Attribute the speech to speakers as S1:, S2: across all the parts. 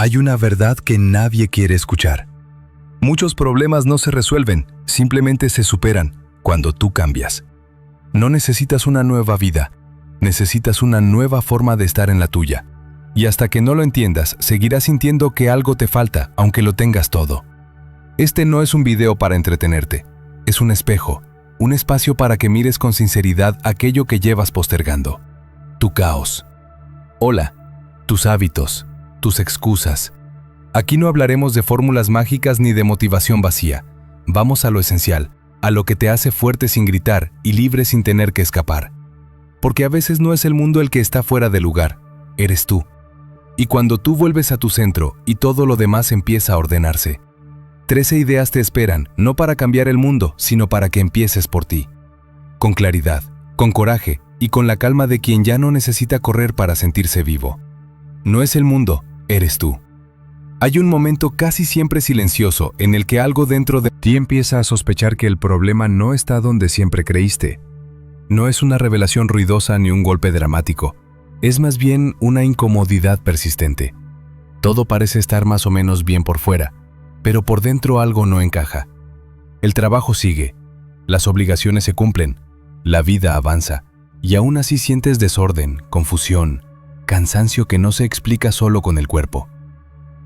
S1: Hay una verdad que nadie quiere escuchar. Muchos problemas no se resuelven, simplemente se superan cuando tú cambias. No necesitas una nueva vida, necesitas una nueva forma de estar en la tuya. Y hasta que no lo entiendas, seguirás sintiendo que algo te falta, aunque lo tengas todo. Este no es un video para entretenerte, es un espejo, un espacio para que mires con sinceridad aquello que llevas postergando. Tu caos. Hola, tus hábitos, tus excusas. Aquí no hablaremos de fórmulas mágicas ni de motivación vacía. Vamos a lo esencial, a lo que te hace fuerte sin gritar y libre sin tener que escapar. Porque a veces no es el mundo el que está fuera de lugar, eres tú. Y cuando tú vuelves a tu centro y todo lo demás empieza a ordenarse, 13 ideas te esperan, no para cambiar el mundo, sino para que empieces por ti. Con claridad, con coraje y con la calma de quien ya no necesita correr para sentirse vivo. No es el mundo, eres tú. Hay un momento casi siempre silencioso en el que algo dentro de ti empieza a sospechar que el problema no está donde siempre creíste. No es una revelación ruidosa ni un golpe dramático. Es más bien una incomodidad persistente. Todo parece estar más o menos bien por fuera, pero por dentro algo no encaja. El trabajo sigue, las obligaciones se cumplen, la vida avanza, y aún así sientes desorden, confusión, cansancio que no se explica solo con el cuerpo.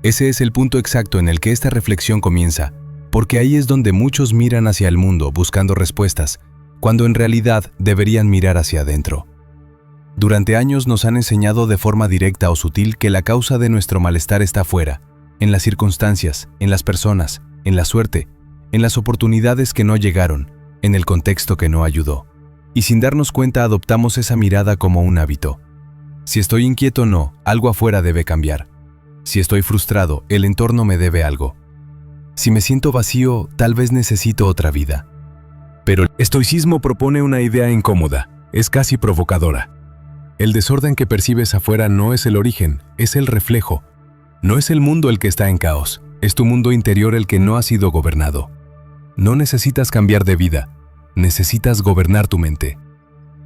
S1: Ese es el punto exacto en el que esta reflexión comienza, porque ahí es donde muchos miran hacia el mundo buscando respuestas, cuando en realidad deberían mirar hacia adentro. Durante años nos han enseñado de forma directa o sutil que la causa de nuestro malestar está afuera, en las circunstancias, en las personas, en la suerte, en las oportunidades que no llegaron, en el contexto que no ayudó. Y sin darnos cuenta adoptamos esa mirada como un hábito. Si estoy inquieto no, algo afuera debe cambiar. Si estoy frustrado, el entorno me debe algo. Si me siento vacío, tal vez necesito otra vida. Pero el estoicismo propone una idea incómoda, es casi provocadora. El desorden que percibes afuera no es el origen, es el reflejo. No es el mundo el que está en caos, es tu mundo interior el que no ha sido gobernado. No necesitas cambiar de vida, necesitas gobernar tu mente.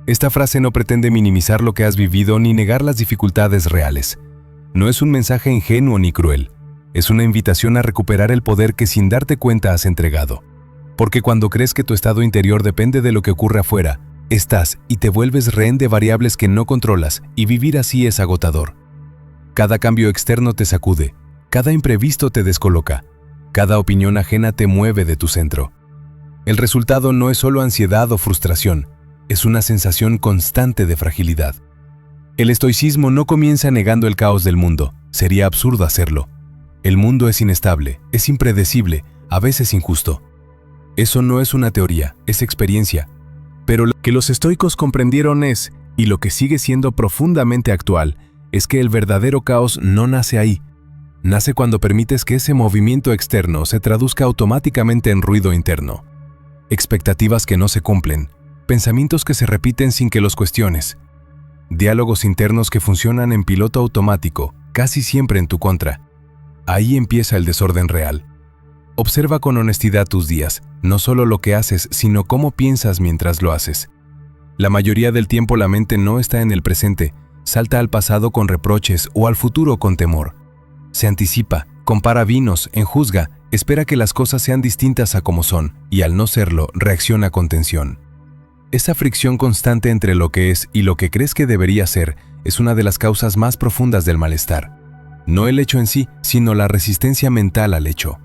S1: Esta frase no pretende minimizar lo que has vivido ni negar las dificultades reales. No es un mensaje ingenuo ni cruel, es una invitación a recuperar el poder que sin darte cuenta has entregado. Porque cuando crees que tu estado interior depende de lo que ocurre afuera, estás y te vuelves rehén de variables que no controlas y vivir así es agotador. Cada cambio externo te sacude, cada imprevisto te descoloca, cada opinión ajena te mueve de tu centro. El resultado no es solo ansiedad o frustración, es una sensación constante de fragilidad. El estoicismo no comienza negando el caos del mundo, sería absurdo hacerlo. El mundo es inestable, es impredecible, a veces injusto. Eso no es una teoría, es experiencia. Pero lo que los estoicos comprendieron es, y lo que sigue siendo profundamente actual, es que el verdadero caos no nace ahí. Nace cuando permites que ese movimiento externo se traduzca automáticamente en ruido interno. Expectativas que no se cumplen, pensamientos que se repiten sin que los cuestiones, diálogos internos que funcionan en piloto automático, casi siempre en tu contra. Ahí empieza el desorden real. Observa con honestidad tus días, no solo lo que haces, sino cómo piensas mientras lo haces. La mayoría del tiempo la mente no está en el presente, salta al pasado con reproches o al futuro con temor. Se anticipa, compara vinos, enjuzga, espera que las cosas sean distintas a como son, y al no serlo, reacciona con tensión. Esa fricción constante entre lo que es y lo que crees que debería ser es una de las causas más profundas del malestar. No el hecho en sí, sino la resistencia mental al hecho.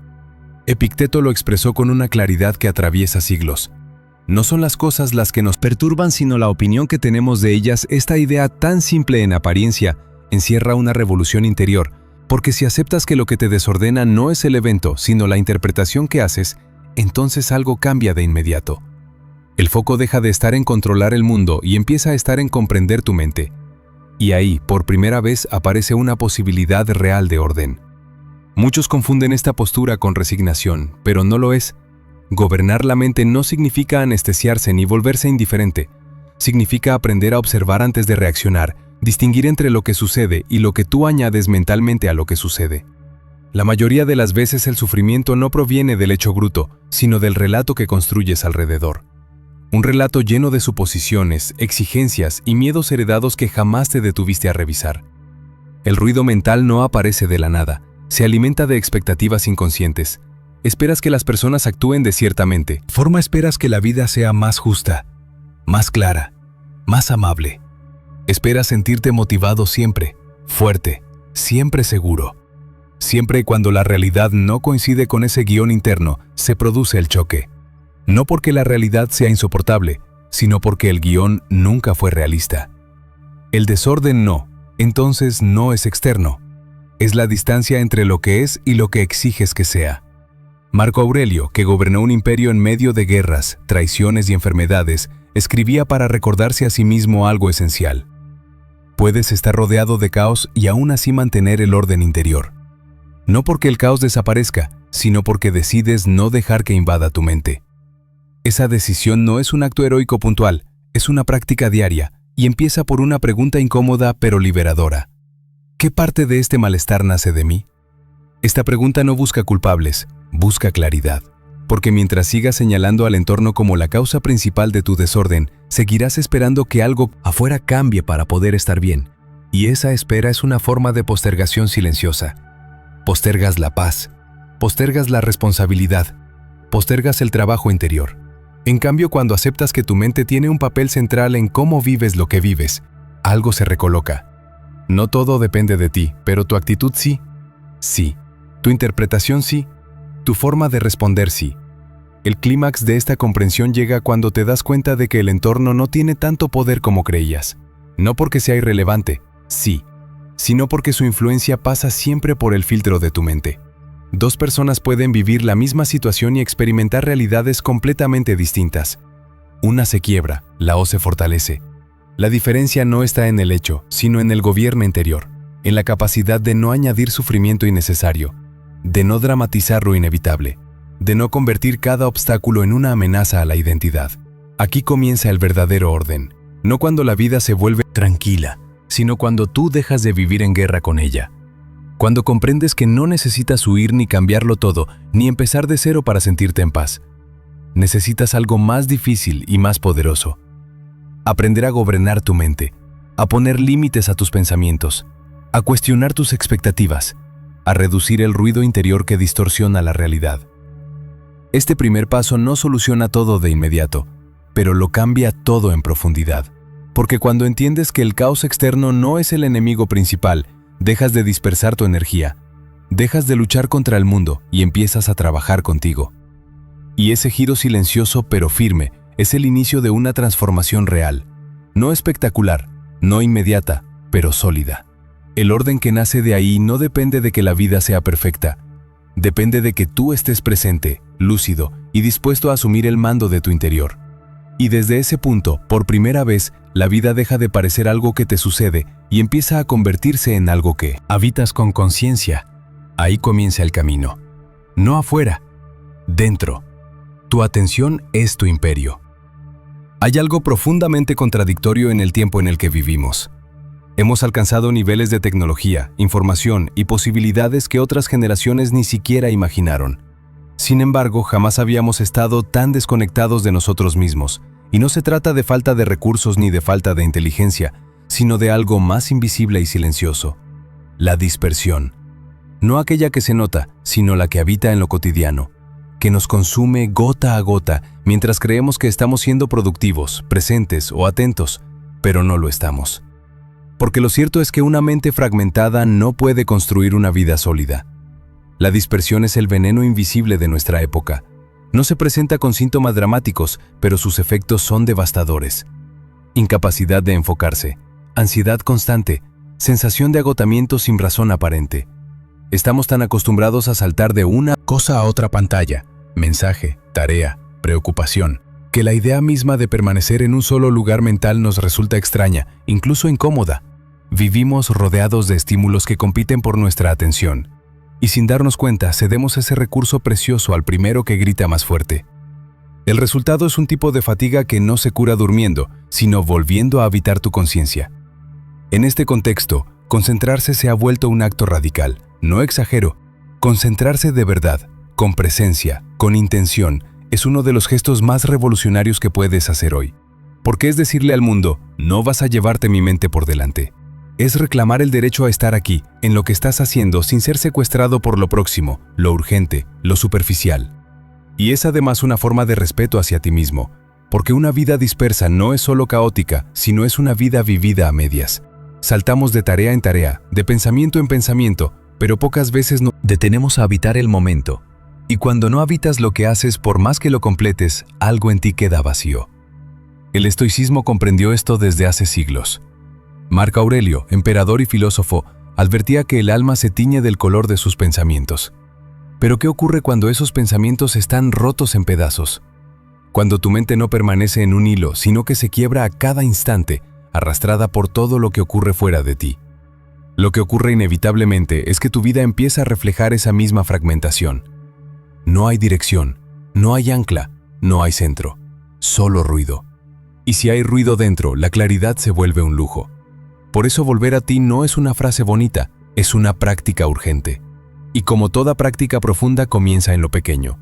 S1: Epicteto lo expresó con una claridad que atraviesa siglos. No son las cosas las que nos perturban, sino la opinión que tenemos de ellas. Esta idea tan simple en apariencia encierra una revolución interior, porque si aceptas que lo que te desordena no es el evento, sino la interpretación que haces, entonces algo cambia de inmediato. El foco deja de estar en controlar el mundo y empieza a estar en comprender tu mente. Y ahí, por primera vez, aparece una posibilidad real de orden. Muchos confunden esta postura con resignación, pero no lo es. Gobernar la mente no significa anestesiarse ni volverse indiferente. Significa aprender a observar antes de reaccionar, distinguir entre lo que sucede y lo que tú añades mentalmente a lo que sucede. La mayoría de las veces el sufrimiento no proviene del hecho bruto, sino del relato que construyes alrededor. Un relato lleno de suposiciones, exigencias y miedos heredados que jamás te detuviste a revisar. El ruido mental no aparece de la nada, Se alimenta de expectativas inconscientes. Esperas que las personas actúen de cierta forma. Esperas que la vida sea más justa, más clara, más amable. Esperas sentirte motivado siempre, fuerte, siempre seguro. Siempre cuando la realidad no coincide con ese guión interno, se produce el choque. No porque la realidad sea insoportable, sino porque el guión nunca fue realista. El desorden entonces no es externo. Es la distancia entre lo que es y lo que exiges que sea. Marco Aurelio, que gobernó un imperio en medio de guerras, traiciones y enfermedades, escribía para recordarse a sí mismo algo esencial. Puedes estar rodeado de caos y aún así mantener el orden interior. No porque el caos desaparezca, sino porque decides no dejar que invada tu mente. Esa decisión no es un acto heroico puntual, es una práctica diaria y empieza por una pregunta incómoda pero liberadora. ¿Qué parte de este malestar nace de mí? Esta pregunta no busca culpables, busca claridad. Porque mientras sigas señalando al entorno como la causa principal de tu desorden, seguirás esperando que algo afuera cambie para poder estar bien. Y esa espera es una forma de postergación silenciosa. Postergas la paz, postergas la responsabilidad, postergas el trabajo interior. En cambio, cuando aceptas que tu mente tiene un papel central en cómo vives lo que vives, algo se recoloca. No todo depende de ti, pero tu actitud sí. Sí. Tu interpretación sí. Tu forma de responder sí. El clímax de esta comprensión llega cuando te das cuenta de que el entorno no tiene tanto poder como creías. No porque sea irrelevante, sí, sino porque su influencia pasa siempre por el filtro de tu mente. Dos personas pueden vivir la misma situación y experimentar realidades completamente distintas. Una se quiebra, la otra se fortalece. La diferencia no está en el hecho, sino en el gobierno interior, en la capacidad de no añadir sufrimiento innecesario, de no dramatizar lo inevitable, de no convertir cada obstáculo en una amenaza a la identidad. Aquí comienza el verdadero orden, no cuando la vida se vuelve tranquila, sino cuando tú dejas de vivir en guerra con ella. Cuando comprendes que no necesitas huir ni cambiarlo todo, ni empezar de cero para sentirte en paz. Necesitas algo más difícil y más poderoso. Aprender a gobernar tu mente, a poner límites a tus pensamientos, a cuestionar tus expectativas, a reducir el ruido interior que distorsiona la realidad. Este primer paso no soluciona todo de inmediato, pero lo cambia todo en profundidad. Porque cuando entiendes que el caos externo no es el enemigo principal, dejas de dispersar tu energía, dejas de luchar contra el mundo y empiezas a trabajar contigo. Y ese giro silencioso pero firme es el inicio de una transformación real, no espectacular, no inmediata, pero sólida. El orden que nace de ahí no depende de que la vida sea perfecta, depende de que tú estés presente, lúcido y dispuesto a asumir el mando de tu interior. Y desde ese punto, por primera vez, la vida deja de parecer algo que te sucede y empieza a convertirse en algo que habitas con conciencia. Ahí comienza el camino. No afuera, dentro. Tu atención es tu imperio. Hay algo profundamente contradictorio en el tiempo en el que vivimos. Hemos alcanzado niveles de tecnología, información y posibilidades que otras generaciones ni siquiera imaginaron. Sin embargo, jamás habíamos estado tan desconectados de nosotros mismos, y no se trata de falta de recursos ni de falta de inteligencia, sino de algo más invisible y silencioso: la dispersión. No aquella que se nota, sino la que habita en lo cotidiano, que nos consume gota a gota mientras creemos que estamos siendo productivos, presentes o atentos, pero no lo estamos. Porque lo cierto es que una mente fragmentada no puede construir una vida sólida. La dispersión es el veneno invisible de nuestra época. No se presenta con síntomas dramáticos, pero sus efectos son devastadores. Incapacidad de enfocarse, ansiedad constante, sensación de agotamiento sin razón aparente. Estamos tan acostumbrados a saltar de una cosa a otra pantalla, mensaje, tarea, preocupación, que la idea misma de permanecer en un solo lugar mental nos resulta extraña, incluso incómoda. Vivimos rodeados de estímulos que compiten por nuestra atención. Y sin darnos cuenta, cedemos ese recurso precioso al primero que grita más fuerte. El resultado es un tipo de fatiga que no se cura durmiendo, sino volviendo a habitar tu conciencia. En este contexto, concentrarse se ha vuelto un acto radical. No exagero. Concentrarse de verdad, con presencia, con intención, es uno de los gestos más revolucionarios que puedes hacer hoy. Porque es decirle al mundo: no vas a llevarte mi mente por delante. Es reclamar el derecho a estar aquí, en lo que estás haciendo, sin ser secuestrado por lo próximo, lo urgente, lo superficial. Y es además una forma de respeto hacia ti mismo, porque una vida dispersa no es solo caótica, sino es una vida vivida a medias. Saltamos de tarea en tarea, de pensamiento en pensamiento, pero pocas veces nos detenemos a habitar el momento. Y cuando no habitas lo que haces, por más que lo completes, algo en ti queda vacío. El estoicismo comprendió esto desde hace siglos. Marco Aurelio, emperador y filósofo, advertía que el alma se tiñe del color de sus pensamientos. Pero ¿qué ocurre cuando esos pensamientos están rotos en pedazos? Cuando tu mente no permanece en un hilo, sino que se quiebra a cada instante, arrastrada por todo lo que ocurre fuera de ti. Lo que ocurre inevitablemente es que tu vida empieza a reflejar esa misma fragmentación. No hay dirección, no hay ancla, no hay centro, solo ruido. Y si hay ruido dentro, la claridad se vuelve un lujo. Por eso volver a ti no es una frase bonita, es una práctica urgente. Y como toda práctica profunda comienza en lo pequeño.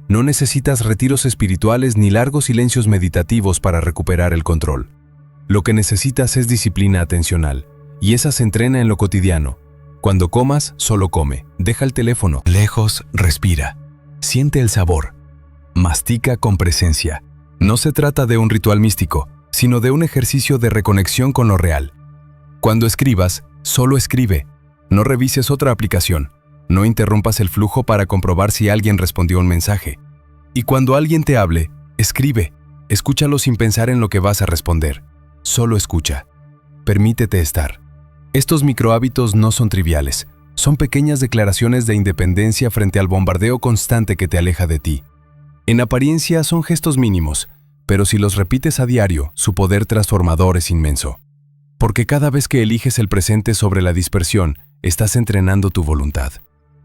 S1: No necesitas retiros espirituales ni largos silencios meditativos para recuperar el control. Lo que necesitas es disciplina atencional, y esa se entrena en lo cotidiano. Cuando comas, solo come, deja el teléfono lejos, respira, siente el sabor, mastica con presencia. No se trata de un ritual místico, sino de un ejercicio de reconexión con lo real. Cuando escribas, solo escribe. No revises otra aplicación. No interrumpas el flujo para comprobar si alguien respondió un mensaje. Y cuando alguien te hable, escribe. Escúchalo sin pensar en lo que vas a responder. Solo escucha. Permítete estar. Estos microhábitos no son triviales. Son pequeñas declaraciones de independencia frente al bombardeo constante que te aleja de ti. En apariencia son gestos mínimos, pero si los repites a diario, su poder transformador es inmenso. Porque cada vez que eliges el presente sobre la dispersión, estás entrenando tu voluntad.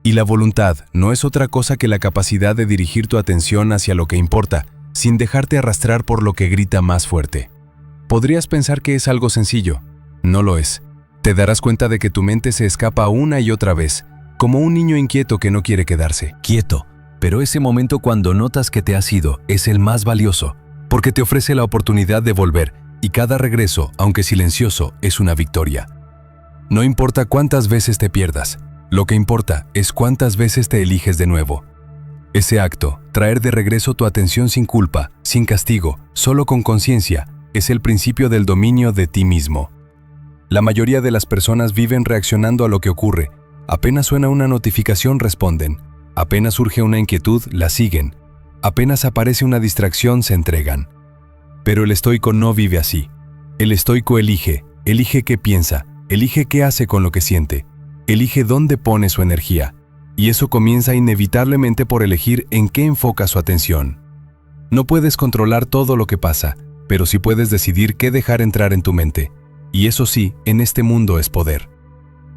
S1: Y la voluntad no es otra cosa que la capacidad de dirigir tu atención hacia lo que importa, sin dejarte arrastrar por lo que grita más fuerte. Podrías pensar que es algo sencillo. No lo es. Te darás cuenta de que tu mente se escapa una y otra vez, como un niño inquieto que no quiere quedarse quieto. Pero ese momento cuando notas que te has ido es el más valioso, porque te ofrece la oportunidad de volver, y cada regreso, aunque silencioso, es una victoria. No importa cuántas veces te pierdas, lo que importa es cuántas veces te eliges de nuevo. Ese acto, traer de regreso tu atención sin culpa, sin castigo, solo con conciencia, es el principio del dominio de ti mismo. La mayoría de las personas viven reaccionando a lo que ocurre. Apenas suena una notificación, responden. Apenas surge una inquietud, la siguen. Apenas aparece una distracción, se entregan. Pero el estoico no vive así. El estoico elige qué piensa, elige qué hace con lo que siente, elige dónde pone su energía. Y eso comienza inevitablemente por elegir en qué enfoca su atención. No puedes controlar todo lo que pasa, pero sí puedes decidir qué dejar entrar en tu mente. Y eso sí, en este mundo es poder.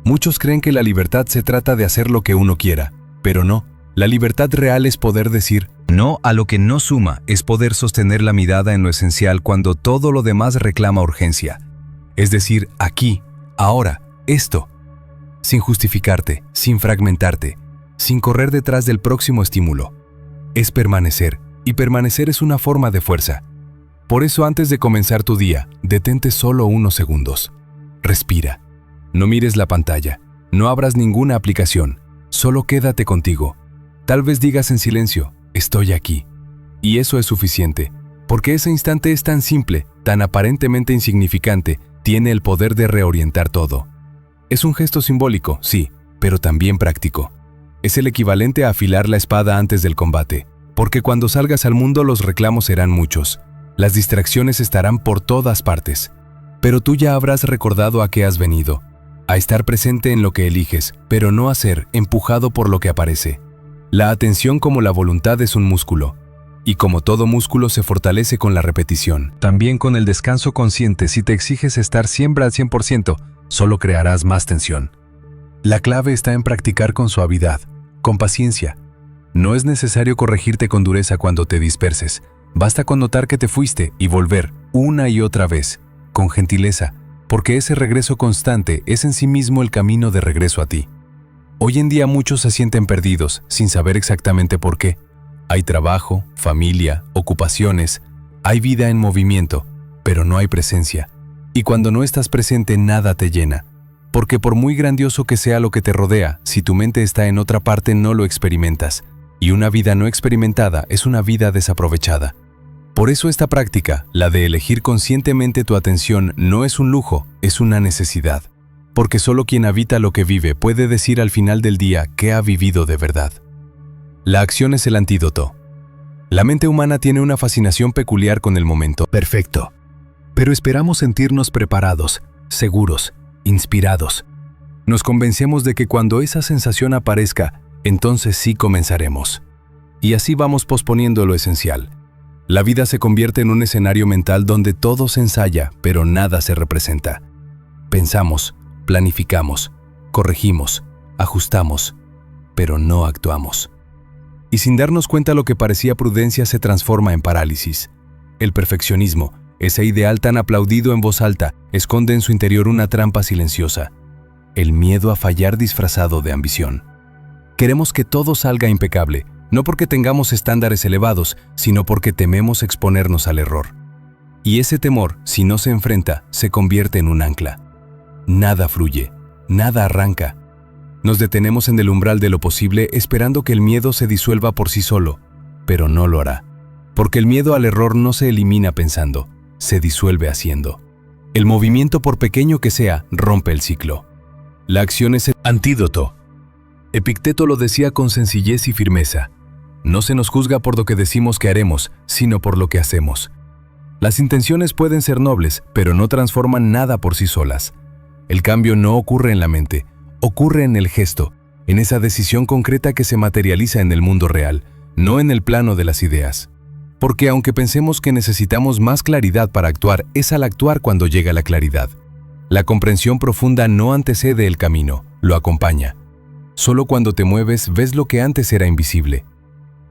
S1: Muchos creen que la libertad se trata de hacer lo que uno quiera, pero no. La libertad real es poder decir no a lo que no suma, es poder sostener la mirada en lo esencial cuando todo lo demás reclama urgencia. Es decir, aquí, ahora, esto. Sin justificarte, sin fragmentarte, sin correr detrás del próximo estímulo. Es permanecer, y permanecer es una forma de fuerza. Por eso antes de comenzar tu día, detente solo unos segundos. Respira. No mires la pantalla, no abras ninguna aplicación, solo quédate contigo. Tal vez digas en silencio, estoy aquí. Y eso es suficiente, porque ese instante es tan simple, tan aparentemente insignificante, tiene el poder de reorientar todo. Es un gesto simbólico, sí, pero también práctico. Es el equivalente a afilar la espada antes del combate, porque cuando salgas al mundo los reclamos serán muchos. Las distracciones estarán por todas partes. Pero tú ya habrás recordado a qué has venido, a estar presente en lo que eliges, pero no a ser empujado por lo que aparece. La atención como la voluntad es un músculo, y como todo músculo se fortalece con la repetición. También con el descanso consciente, si te exiges estar siempre al 100%, solo crearás más tensión. La clave está en practicar con suavidad, con paciencia. No es necesario corregirte con dureza cuando te disperses. Basta con notar que te fuiste y volver una y otra vez, con gentileza, porque ese regreso constante es en sí mismo el camino de regreso a ti. Hoy en día muchos se sienten perdidos, sin saber exactamente por qué. Hay trabajo, familia, ocupaciones, hay vida en movimiento, pero no hay presencia. Y cuando no estás presente nada te llena. Porque por muy grandioso que sea lo que te rodea, si tu mente está en otra parte no lo experimentas. Y una vida no experimentada es una vida desaprovechada. Por eso esta práctica, la de elegir conscientemente tu atención, no es un lujo, es una necesidad. Porque solo quien habita lo que vive puede decir al final del día que ha vivido de verdad. La acción es el antídoto. La mente humana tiene una fascinación peculiar con el momento perfecto. Pero esperamos sentirnos preparados, seguros, inspirados. Nos convencemos de que cuando esa sensación aparezca, entonces sí comenzaremos. Y así vamos posponiendo lo esencial. La vida se convierte en un escenario mental donde todo se ensaya, pero nada se representa. Pensamos, planificamos, corregimos, ajustamos, pero no actuamos. Y sin darnos cuenta lo que parecía prudencia se transforma en parálisis. El perfeccionismo, ese ideal tan aplaudido en voz alta, esconde en su interior una trampa silenciosa. El miedo a fallar disfrazado de ambición. Queremos que todo salga impecable, no porque tengamos estándares elevados, sino porque tememos exponernos al error. Y ese temor, si no se enfrenta, se convierte en un ancla. Nada fluye, nada arranca. Nos detenemos en el umbral de lo posible esperando que el miedo se disuelva por sí solo, pero no lo hará. Porque el miedo al error no se elimina pensando, se disuelve haciendo. El movimiento, por pequeño que sea, rompe el ciclo. La acción es el antídoto. Epicteto lo decía con sencillez y firmeza. No se nos juzga por lo que decimos que haremos, sino por lo que hacemos. Las intenciones pueden ser nobles, pero no transforman nada por sí solas. El cambio no ocurre en la mente, ocurre en el gesto, en esa decisión concreta que se materializa en el mundo real, no en el plano de las ideas. Porque aunque pensemos que necesitamos más claridad para actuar, es al actuar cuando llega la claridad. La comprensión profunda no antecede el camino, lo acompaña. Solo cuando te mueves ves lo que antes era invisible.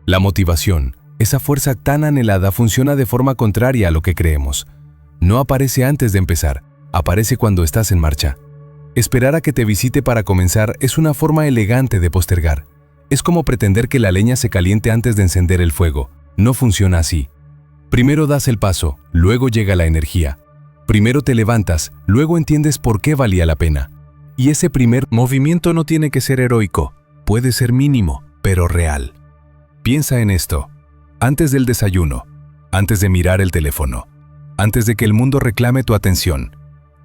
S1: La motivación, esa fuerza tan anhelada, funciona de forma contraria a lo que creemos. No aparece antes de empezar, aparece cuando estás en marcha. Esperar a que te visite para comenzar es una forma elegante de postergar. Es como pretender que la leña se caliente antes de encender el fuego. No funciona así. Primero das el paso, luego llega la energía. Primero te levantas, luego entiendes por qué valía la pena. Y ese primer movimiento no tiene que ser heroico, puede ser mínimo, pero real. Piensa en esto. Antes del desayuno, antes de mirar el teléfono, antes de que el mundo reclame tu atención,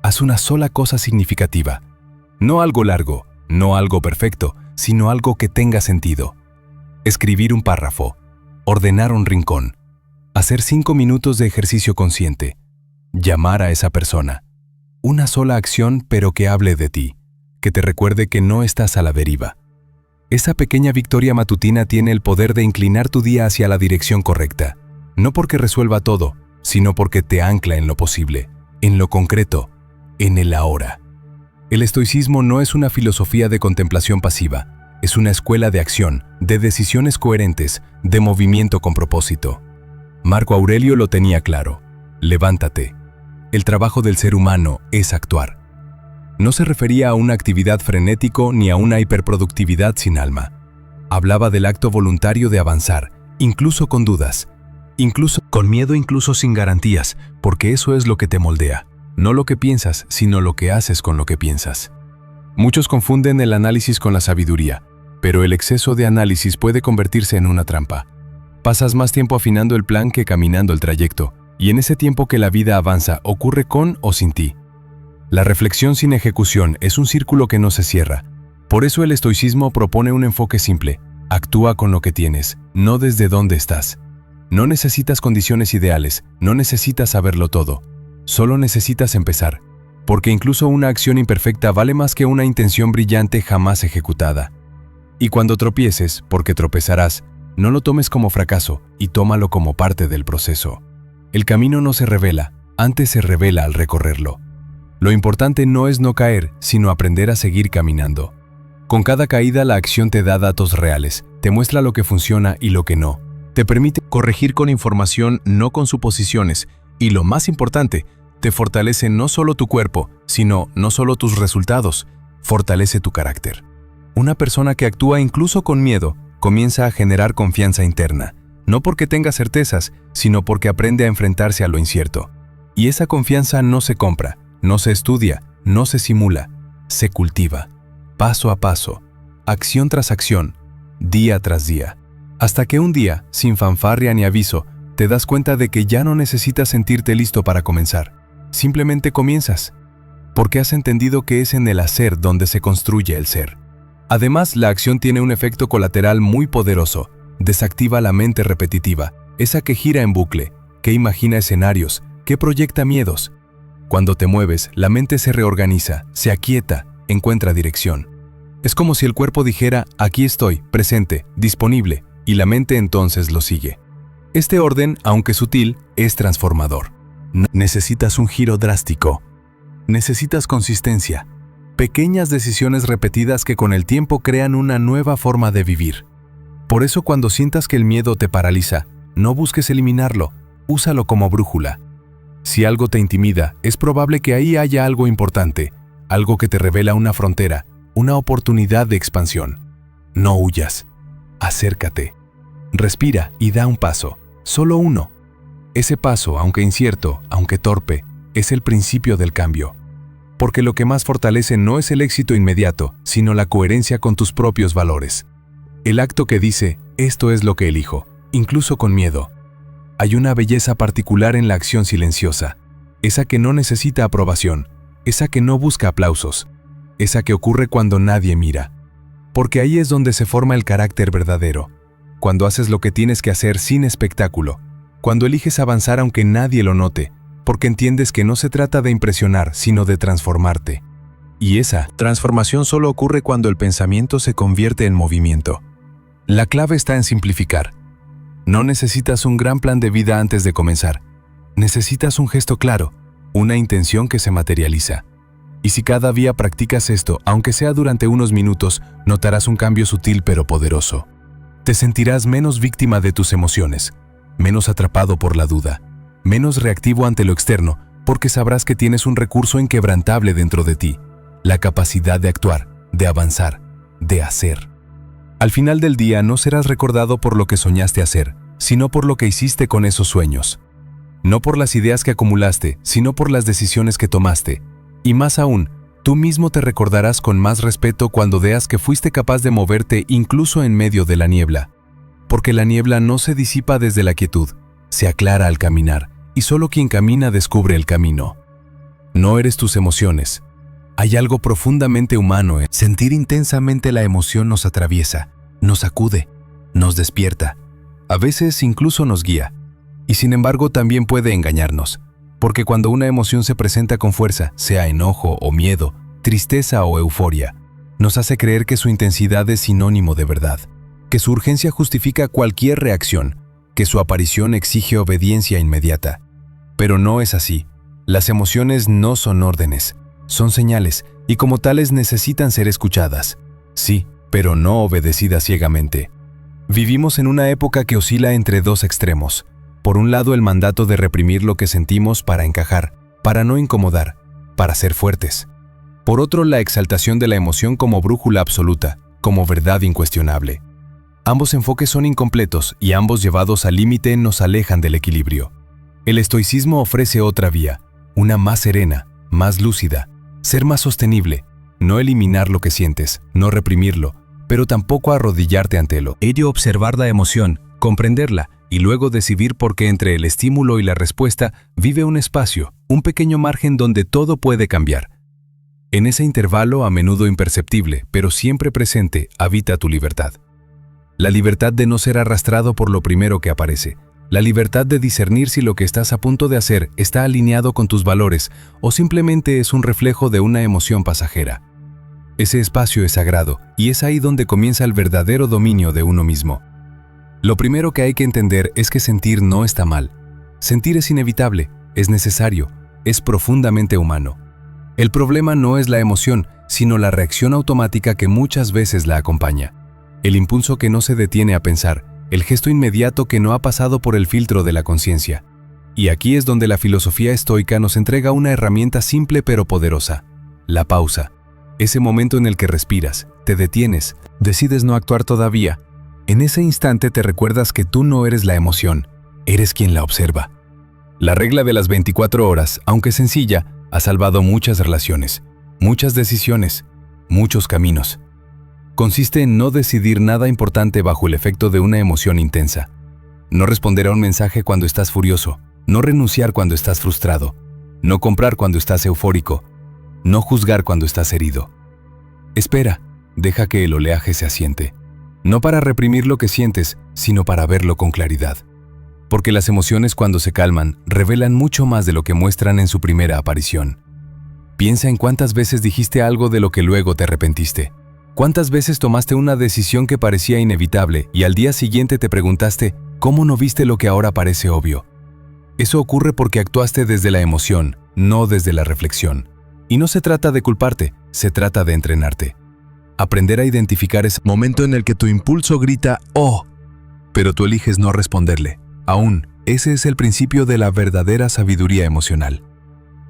S1: haz una sola cosa significativa. No algo largo, no algo perfecto, sino algo que tenga sentido. Escribir un párrafo, ordenar un rincón, hacer 5 minutos de ejercicio consciente, llamar a esa persona. Una sola acción, pero que hable de ti, que te recuerde que no estás a la deriva. Esa pequeña victoria matutina tiene el poder de inclinar tu día hacia la dirección correcta, no porque resuelva todo, sino porque te ancla en lo posible, en lo concreto, en el ahora. El estoicismo no es una filosofía de contemplación pasiva, es una escuela de acción, de decisiones coherentes, de movimiento con propósito. Marco Aurelio lo tenía claro. Levántate. El trabajo del ser humano es actuar. No se refería a una actividad frenético ni a una hiperproductividad sin alma. Hablaba del acto voluntario de avanzar, incluso con dudas, incluso con miedo, incluso sin garantías, porque eso es lo que te moldea. No lo que piensas, sino lo que haces con lo que piensas. Muchos confunden el análisis con la sabiduría, pero el exceso de análisis puede convertirse en una trampa. Pasas más tiempo afinando el plan que caminando el trayecto, y en ese tiempo que la vida avanza ocurre con o sin ti. La reflexión sin ejecución es un círculo que no se cierra. Por eso el estoicismo propone un enfoque simple. Actúa con lo que tienes, no desde dónde estás. No necesitas condiciones ideales, no necesitas saberlo todo. Solo necesitas empezar, porque incluso una acción imperfecta vale más que una intención brillante jamás ejecutada. Y cuando tropieces, porque tropezarás, no lo tomes como fracaso y tómalo como parte del proceso. El camino no se revela, antes se revela al recorrerlo. Lo importante no es no caer, sino aprender a seguir caminando. Con cada caída la acción te da datos reales, te muestra lo que funciona y lo que no. Te permite corregir con información, no con suposiciones. Y lo más importante, te fortalece no solo tu cuerpo, sino no solo tus resultados, fortalece tu carácter. Una persona que actúa incluso con miedo, comienza a generar confianza interna. No porque tenga certezas, sino porque aprende a enfrentarse a lo incierto. Y esa confianza no se compra, no se estudia, no se simula. se cultiva, paso a paso, acción tras acción, día tras día, hasta que un día, sin fanfarria ni aviso, te das cuenta de que ya no necesitas sentirte listo para comenzar. Simplemente comienzas, porque has entendido que es en el hacer donde se construye el ser. Además, la acción tiene un efecto colateral muy poderoso. Desactiva la mente repetitiva, esa que gira en bucle, que imagina escenarios, que proyecta miedos. Cuando te mueves, la mente se reorganiza, se aquieta, encuentra dirección. Es como si el cuerpo dijera, aquí estoy, presente, disponible, y la mente entonces lo sigue. Este orden, aunque sutil, es transformador. Necesitas un giro drástico. Necesitas consistencia. Pequeñas decisiones repetidas que con el tiempo crean una nueva forma de vivir. Por eso cuando sientas que el miedo te paraliza, no busques eliminarlo, úsalo como brújula. Si algo te intimida, es probable que ahí haya algo importante, algo que te revela una frontera, una oportunidad de expansión. No huyas. Acércate. Respira y da un paso, solo uno. Ese paso, aunque incierto, aunque torpe, es el principio del cambio. Porque lo que más fortalece no es el éxito inmediato, sino la coherencia con tus propios valores. El acto que dice, esto es lo que elijo, incluso con miedo. Hay una belleza particular en la acción silenciosa, esa que no necesita aprobación, esa que no busca aplausos, esa que ocurre cuando nadie mira. Porque ahí es donde se forma el carácter verdadero, cuando haces lo que tienes que hacer sin espectáculo, cuando eliges avanzar aunque nadie lo note, porque entiendes que no se trata de impresionar, sino de transformarte. Y esa transformación solo ocurre cuando el pensamiento se convierte en movimiento. La clave está en simplificar. No necesitas un gran plan de vida antes de comenzar. Necesitas un gesto claro, una intención que se materializa. Y si cada día practicas esto, aunque sea durante unos minutos, notarás un cambio sutil pero poderoso. Te sentirás menos víctima de tus emociones, menos atrapado por la duda, menos reactivo ante lo externo, porque sabrás que tienes un recurso inquebrantable dentro de ti, la capacidad de actuar, de avanzar, de hacer. Al final del día no serás recordado por lo que soñaste hacer, sino por lo que hiciste con esos sueños. No por las ideas que acumulaste, sino por las decisiones que tomaste. Y más aún, tú mismo te recordarás con más respeto cuando veas que fuiste capaz de moverte incluso en medio de la niebla. Porque la niebla no se disipa desde la quietud, se aclara al caminar, y solo quien camina descubre el camino. No eres tus emociones. Hay algo profundamente humano en sentir intensamente. La emoción nos atraviesa, nos sacude, nos despierta, a veces incluso nos guía. Y sin embargo también puede engañarnos, porque cuando una emoción se presenta con fuerza, sea enojo o miedo, tristeza o euforia, nos hace creer que su intensidad es sinónimo de verdad, que su urgencia justifica cualquier reacción, que su aparición exige obediencia inmediata. Pero no es así. Las emociones no son órdenes, son señales, y como tales necesitan ser escuchadas. Sí, pero no obedecidas ciegamente. Vivimos en una época que oscila entre dos extremos. Por un lado, el mandato de reprimir lo que sentimos para encajar, para no incomodar, para ser fuertes. Por otro, la exaltación de la emoción como brújula absoluta, como verdad incuestionable. Ambos enfoques son incompletos y ambos llevados al límite nos alejan del equilibrio. El estoicismo ofrece otra vía, una más serena, más lúcida, ser más sostenible, no eliminar lo que sientes, no reprimirlo, pero tampoco arrodillarte ante ello, observar la emoción, comprenderla y luego decidir por qué entre el estímulo y la respuesta vive un espacio, un pequeño margen donde todo puede cambiar. En ese intervalo, a menudo imperceptible, pero siempre presente, habita tu libertad. La libertad de no ser arrastrado por lo primero que aparece. La libertad de discernir si lo que estás a punto de hacer está alineado con tus valores o simplemente es un reflejo de una emoción pasajera. Ese espacio es sagrado y es ahí donde comienza el verdadero dominio de uno mismo. Lo primero que hay que entender es que sentir no está mal. Sentir es inevitable, es necesario, es profundamente humano. El problema no es la emoción, sino la reacción automática que muchas veces la acompaña. El impulso que no se detiene a pensar, el gesto inmediato que no ha pasado por el filtro de la conciencia. Y aquí es donde la filosofía estoica nos entrega una herramienta simple pero poderosa: la pausa. Ese momento en el que respiras, te detienes, decides no actuar todavía. En ese instante te recuerdas que tú no eres la emoción, eres quien la observa. La regla de las 24 horas, aunque sencilla, ha salvado muchas relaciones. muchas decisiones, muchos caminos. Consiste en no decidir nada importante bajo el efecto de una emoción intensa. No responder a un mensaje cuando estás furioso, no renunciar cuando estás frustrado, no comprar cuando estás eufórico, no juzgar cuando estás herido. Espera, deja que el oleaje se asiente, no para reprimir lo que sientes, sino para verlo con claridad. Porque las emociones cuando se calman revelan mucho más de lo que muestran en su primera aparición. Piensa en cuántas veces dijiste algo de lo que luego te arrepentiste. ¿Cuántas veces tomaste una decisión que parecía inevitable y al día siguiente te preguntaste cómo no viste lo que ahora parece obvio? Eso ocurre porque actuaste desde la emoción, no desde la reflexión. Y no se trata de culparte, se trata de entrenarte. Aprender a identificar ese momento en el que tu impulso grita ¡oh!, pero tú eliges no responderle. Aún, ese es el principio de la verdadera sabiduría emocional.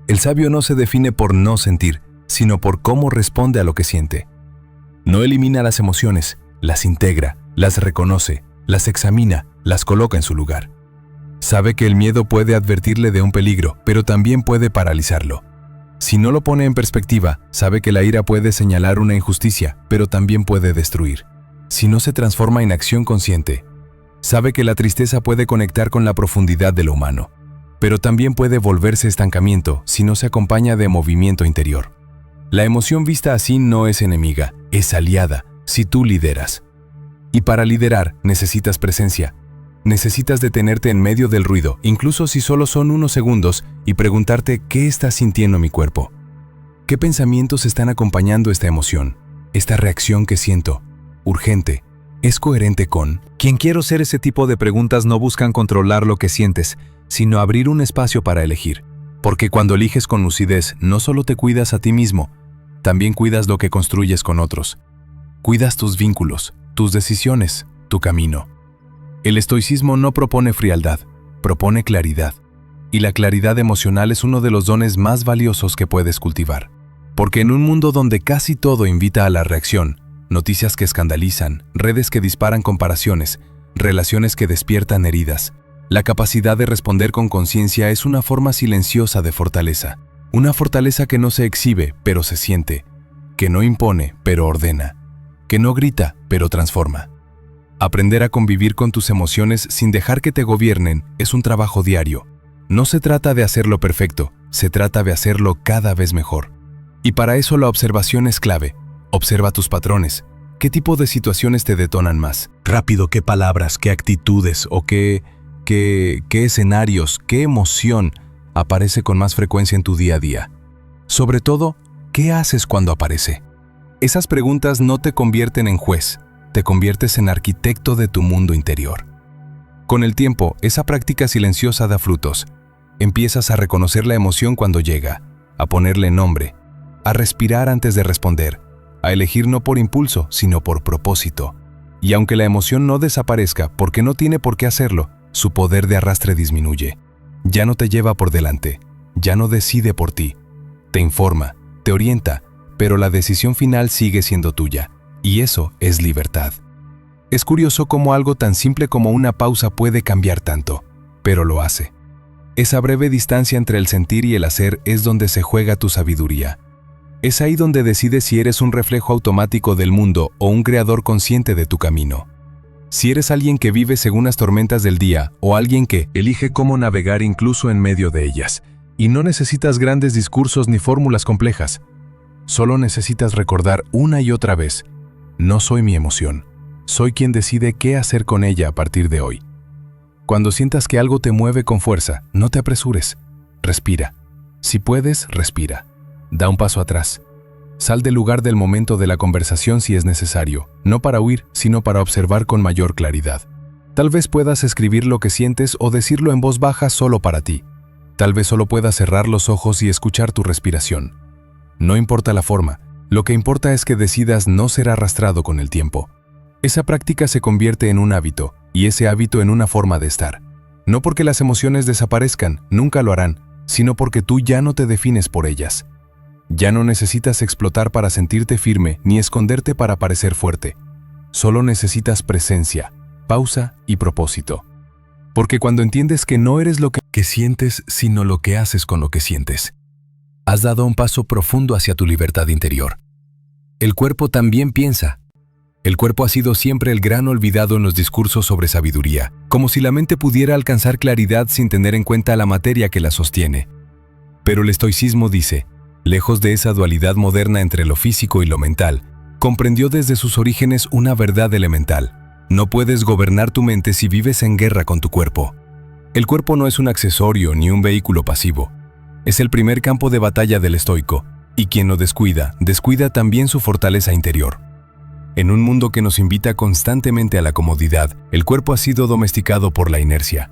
S1: El sabio no se define por no sentir, sino por cómo responde a lo que siente. No elimina las emociones, las integra, las reconoce, las examina, las coloca en su lugar. Sabe que el miedo puede advertirle de un peligro, pero también puede paralizarlo. Si no lo pone en perspectiva, sabe que la ira puede señalar una injusticia, pero también puede destruir. Si no se transforma en acción consciente, sabe que la tristeza puede conectar con la profundidad de lo humano, pero también puede volverse estancamiento si no se acompaña de movimiento interior. La emoción vista así no es enemiga, es aliada, si tú lideras. Y para liderar necesitas presencia. Necesitas detenerte en medio del ruido, incluso si solo son unos segundos, y preguntarte ¿qué está sintiendo mi cuerpo? ¿Qué pensamientos están acompañando esta emoción? Esta reacción que siento, urgente, ¿es coherente con? Quien quiero ser ese tipo de preguntas no buscan controlar lo que sientes, sino abrir un espacio para elegir. Porque cuando eliges con lucidez, no solo te cuidas a ti mismo, también cuidas lo que construyes con otros. Cuidas tus vínculos, tus decisiones, tu camino. El estoicismo no propone frialdad, propone claridad. Y la claridad emocional es uno de los dones más valiosos que puedes cultivar. Porque en un mundo donde casi todo invita a la reacción, noticias que escandalizan, redes que disparan comparaciones, relaciones que despiertan heridas, la capacidad de responder con conciencia es una forma silenciosa de fortaleza. Una fortaleza que no se exhibe, pero se siente, que no impone, pero ordena, que no grita, pero transforma. Aprender a convivir con tus emociones sin dejar que te gobiernen es un trabajo diario. No se trata de hacerlo perfecto, se trata de hacerlo cada vez mejor. Y para eso la observación es clave. Observa tus patrones. ¿Qué tipo de situaciones te detonan más? Rápido, ¿qué palabras, qué actitudes o qué escenarios, qué emoción aparece con más frecuencia en tu día a día? Sobre todo, ¿qué haces cuando aparece? Esas preguntas no te convierten en juez, te conviertes en arquitecto de tu mundo interior. Con el tiempo, esa práctica silenciosa da frutos. Empiezas a reconocer la emoción cuando llega, a ponerle nombre, a respirar antes de responder, a elegir no por impulso, sino por propósito. Y aunque la emoción no desaparezca, porque no tiene por qué hacerlo, su poder de arrastre disminuye. Ya no te lleva por delante, ya no decide por ti. Te informa, te orienta, pero la decisión final sigue siendo tuya. Y eso es libertad. Es curioso cómo algo tan simple como una pausa puede cambiar tanto, pero lo hace. Esa breve distancia entre el sentir y el hacer es donde se juega tu sabiduría. Es ahí donde decides si eres un reflejo automático del mundo o un creador consciente de tu camino. Si eres alguien que vive según las tormentas del día o alguien que elige cómo navegar incluso en medio de ellas. Y no necesitas grandes discursos ni fórmulas complejas. Solo necesitas recordar una y otra vez: no soy mi emoción, soy quien decide qué hacer con ella a partir de hoy. Cuando sientas que algo te mueve con fuerza, no te apresures. Respira. Si puedes, respira. Da un paso atrás. Sal del lugar del momento de la conversación si es necesario, no para huir, sino para observar con mayor claridad. Tal vez puedas escribir lo que sientes o decirlo en voz baja solo para ti. Tal vez solo puedas cerrar los ojos y escuchar tu respiración. No importa la forma. Lo que importa es que decidas no ser arrastrado con el tiempo. Esa práctica se convierte en un hábito, y ese hábito en una forma de estar. No porque las emociones desaparezcan, nunca lo harán, sino porque tú ya no te defines por ellas. Ya no necesitas explotar para sentirte firme, ni esconderte para parecer fuerte. Solo necesitas presencia, pausa y propósito. Porque cuando entiendes que no eres lo que sientes, sino lo que haces con lo que sientes, Has dado un paso profundo hacia tu libertad interior. El cuerpo también piensa. El cuerpo ha sido siempre el gran olvidado en los discursos sobre sabiduría, como si la mente pudiera alcanzar claridad sin tener en cuenta la materia que la sostiene. Pero el estoicismo dice, lejos de esa dualidad moderna entre lo físico y lo mental, comprendió desde sus orígenes una verdad elemental. No puedes gobernar tu mente si vives en guerra con tu cuerpo. El cuerpo no es un accesorio ni un vehículo pasivo. Es el primer campo de batalla del estoico, y quien lo descuida, descuida también su fortaleza interior. En un mundo que nos invita constantemente a la comodidad, el cuerpo ha sido domesticado por la inercia.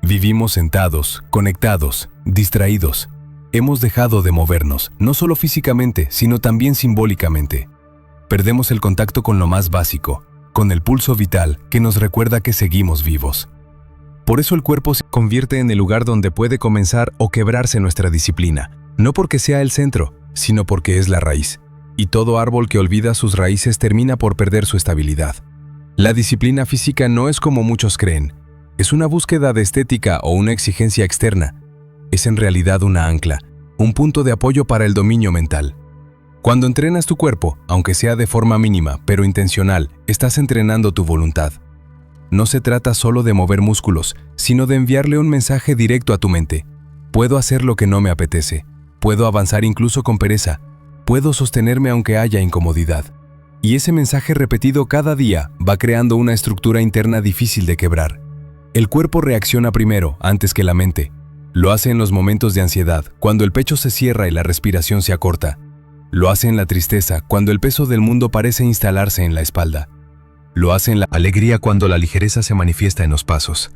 S1: Vivimos sentados, conectados, distraídos. Hemos dejado de movernos, no solo físicamente, sino también simbólicamente. Perdemos el contacto con lo más básico, con el pulso vital que nos recuerda que seguimos vivos. Por eso el cuerpo se convierte en el lugar donde puede comenzar o quebrarse nuestra disciplina, no porque sea el centro, sino porque es la raíz. Y todo árbol que olvida sus raíces termina por perder su estabilidad. La disciplina física no es como muchos creen. Es una búsqueda de estética o una exigencia externa. Es en realidad una ancla, un punto de apoyo para el dominio mental. Cuando entrenas tu cuerpo, aunque sea de forma mínima, pero intencional, estás entrenando tu voluntad. No se trata solo de mover músculos, sino de enviarle un mensaje directo a tu mente. Puedo hacer lo que no me apetece. Puedo avanzar incluso con pereza. Puedo sostenerme aunque haya incomodidad. Y ese mensaje repetido cada día va creando una estructura interna difícil de quebrar. El cuerpo reacciona primero, antes que la mente. Lo hace en los momentos de ansiedad, cuando el pecho se cierra y la respiración se acorta. Lo hace en la tristeza, cuando el peso del mundo parece instalarse en la espalda. Lo hace en la alegría, cuando la ligereza se manifiesta en los pasos.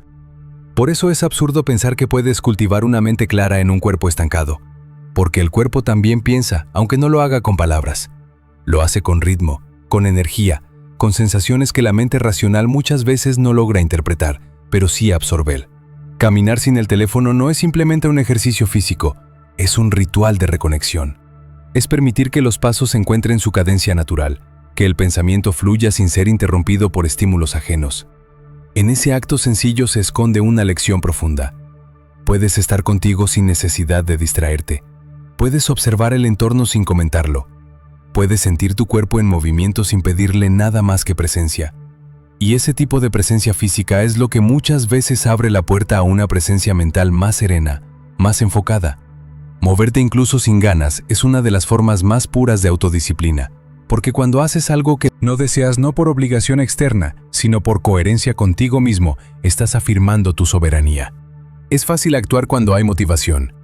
S1: Por eso es absurdo pensar que puedes cultivar una mente clara en un cuerpo estancado. Porque el cuerpo también piensa, aunque no lo haga con palabras. Lo hace con ritmo, con energía, con sensaciones que la mente racional muchas veces no logra interpretar, pero sí absorber. Caminar sin el teléfono no es simplemente un ejercicio físico, es un ritual de reconexión. Es permitir que los pasos encuentren su cadencia natural, que el pensamiento fluya sin ser interrumpido por estímulos ajenos. En ese acto sencillo se esconde una lección profunda. Puedes estar contigo sin necesidad de distraerte. Puedes observar el entorno sin comentarlo. Puedes sentir tu cuerpo en movimiento sin pedirle nada más que presencia. Y ese tipo de presencia física es lo que muchas veces abre la puerta a una presencia mental más serena, más enfocada. Moverte incluso sin ganas es una de las formas más puras de autodisciplina, porque cuando haces algo que no deseas no por obligación externa, sino por coherencia contigo mismo, estás afirmando tu soberanía. Es fácil actuar cuando hay motivación.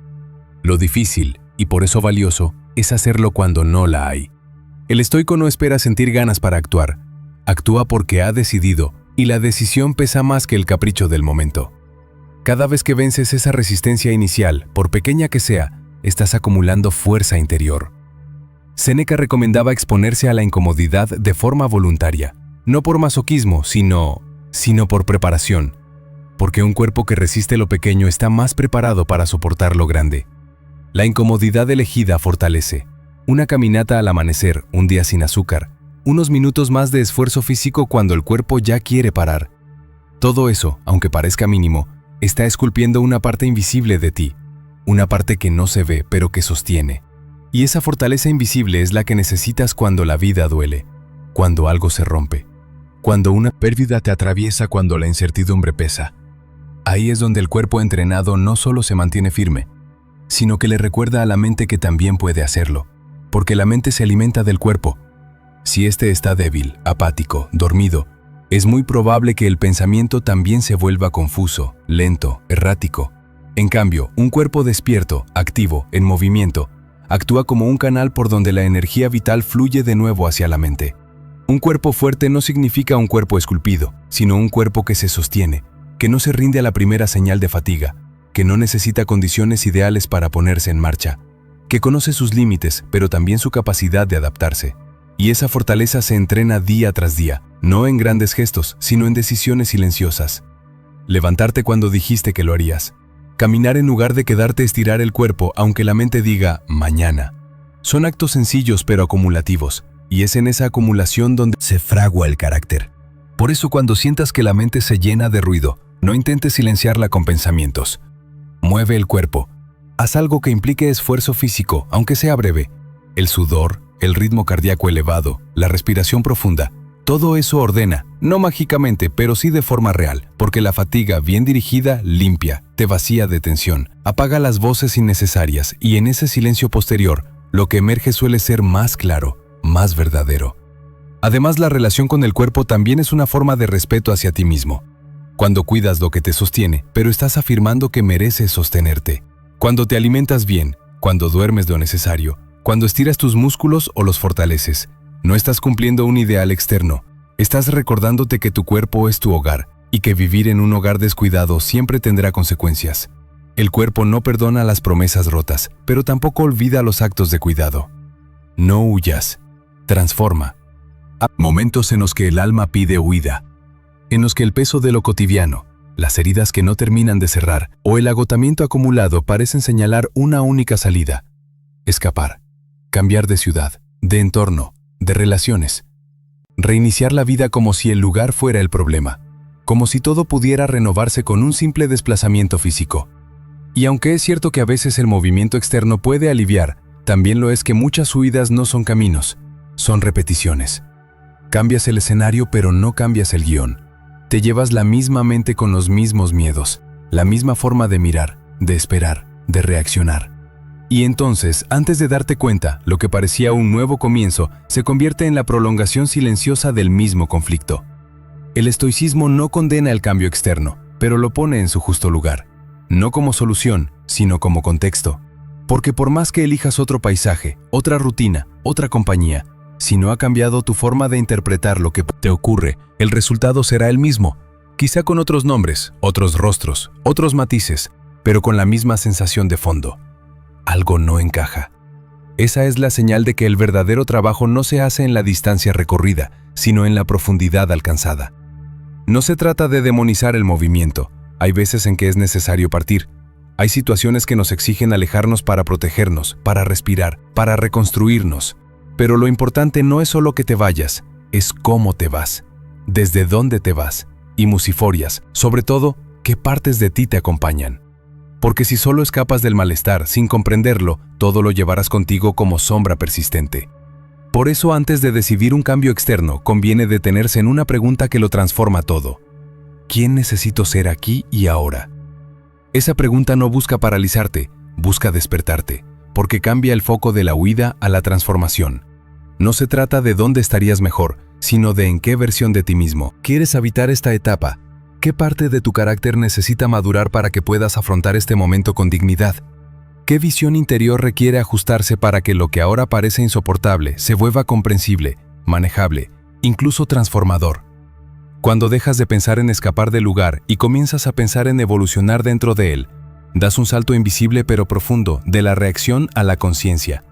S1: Lo difícil, y por eso valioso, es hacerlo cuando no la hay. El estoico no espera sentir ganas para actuar. Actúa porque ha decidido, y la decisión pesa más que el capricho del momento. Cada vez que vences esa resistencia inicial, por pequeña que sea, estás acumulando fuerza interior. Séneca recomendaba exponerse a la incomodidad de forma voluntaria, no por masoquismo, sino por preparación, porque un cuerpo que resiste lo pequeño está más preparado para soportar lo grande. La incomodidad elegida fortalece. Una caminata al amanecer, un día sin azúcar, unos minutos más de esfuerzo físico cuando el cuerpo ya quiere parar. Todo eso, aunque parezca mínimo, está esculpiendo una parte invisible de ti, una parte que no se ve pero que sostiene. Y esa fortaleza invisible es la que necesitas cuando la vida duele, cuando algo se rompe, cuando una pérdida te atraviesa, cuando la incertidumbre pesa. Ahí es donde el cuerpo entrenado no solo se mantiene firme, sino que le recuerda a la mente que también puede hacerlo, porque la mente se alimenta del cuerpo. Si éste está débil, apático, dormido, es muy probable que el pensamiento también se vuelva confuso, lento, errático. En cambio, un cuerpo despierto, activo, en movimiento, actúa como un canal por donde la energía vital fluye de nuevo hacia la mente. Un cuerpo fuerte no significa un cuerpo esculpido, sino un cuerpo que se sostiene, que no se rinde a la primera señal de fatiga, que no necesita condiciones ideales para ponerse en marcha, que conoce sus límites, pero también su capacidad de adaptarse. Y esa fortaleza se entrena día tras día, no en grandes gestos, sino en decisiones silenciosas. Levantarte cuando dijiste que lo harías. Caminar en lugar de quedarte estirar el cuerpo aunque la mente diga mañana. Son actos sencillos pero acumulativos, y es en esa acumulación donde se fragua el carácter. Por eso cuando sientas que la mente se llena de ruido, no intentes silenciarla con pensamientos. Mueve el cuerpo. Haz algo que implique esfuerzo físico, aunque sea breve. El sudor, el ritmo cardíaco elevado, la respiración profunda. Todo eso ordena, no mágicamente, pero sí de forma real, porque la fatiga bien dirigida limpia, te vacía de tensión, apaga las voces innecesarias y en ese silencio posterior, lo que emerge suele ser más claro, más verdadero. Además, la relación con el cuerpo también es una forma de respeto hacia ti mismo. Cuando cuidas lo que te sostiene, pero estás afirmando que mereces sostenerte. Cuando te alimentas bien, cuando duermes lo necesario, cuando estiras tus músculos o los fortaleces, no estás cumpliendo un ideal externo, estás recordándote que tu cuerpo es tu hogar y que vivir en un hogar descuidado siempre tendrá consecuencias. El cuerpo no perdona las promesas rotas, pero tampoco olvida los actos de cuidado. No huyas, transforma. Momentos en los que el alma pide huida, en los que el peso de lo cotidiano, las heridas que no terminan de cerrar o el agotamiento acumulado parecen señalar una única salida: escapar, cambiar de ciudad, de entorno, de relaciones. Reiniciar la vida como si el lugar fuera el problema, como si todo pudiera renovarse con un simple desplazamiento físico. Y aunque es cierto que a veces el movimiento externo puede aliviar, también lo es que muchas huidas no son caminos, son repeticiones. Cambias el escenario pero no cambias el guión. Te llevas la misma mente con los mismos miedos, la misma forma de mirar, de esperar, de reaccionar. Y entonces, antes de darte cuenta, lo que parecía un nuevo comienzo se convierte en la prolongación silenciosa del mismo conflicto. El estoicismo no condena el cambio externo, pero lo pone en su justo lugar. No como solución, sino como contexto. Porque por más que elijas otro paisaje, otra rutina, otra compañía, si no ha cambiado tu forma de interpretar lo que te ocurre, el resultado será el mismo. Quizá con otros nombres, otros rostros, otros matices, pero con la misma sensación de fondo. Algo no encaja. Esa es la señal de que el verdadero trabajo no se hace en la distancia recorrida, sino en la profundidad alcanzada. No se trata de demonizar el movimiento. Hay veces en que es necesario partir. Hay situaciones que nos exigen alejarnos para protegernos, para respirar, para reconstruirnos. Pero lo importante no es solo que te vayas, es cómo te vas, desde dónde te vas, y musiforias, sobre todo, qué partes de ti te acompañan. Porque si solo escapas del malestar sin comprenderlo, todo lo llevarás contigo como sombra persistente. Por eso, antes de decidir un cambio externo, conviene detenerse en una pregunta que lo transforma todo. ¿Quién necesito ser aquí y ahora? Esa pregunta no busca paralizarte, busca despertarte, porque cambia el foco de la huida a la transformación. No se trata de dónde estarías mejor, sino de en qué versión de ti mismo quieres habitar esta etapa. ¿Qué parte de tu carácter necesita madurar para que puedas afrontar este momento con dignidad? ¿Qué visión interior requiere ajustarse para que lo que ahora parece insoportable se vuelva comprensible, manejable, incluso transformador? Cuando dejas de pensar en escapar del lugar y comienzas a pensar en evolucionar dentro de él, das un salto invisible pero profundo de la reacción a la conciencia.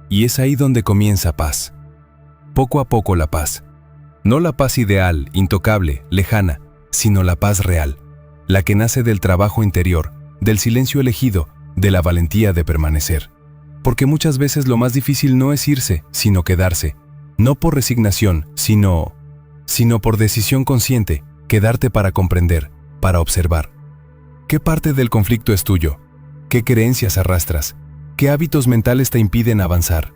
S1: Y es ahí donde comienza paz. Poco a poco la paz. No la paz ideal, intocable, lejana, sino la paz real, la que nace del trabajo interior, del silencio elegido, de la valentía de permanecer. Porque muchas veces lo más difícil no es irse, sino quedarse. No por resignación, sino por decisión consciente, quedarte para comprender, para observar. ¿Qué parte del conflicto es tuyo? ¿Qué creencias arrastras? ¿Qué hábitos mentales te impiden avanzar?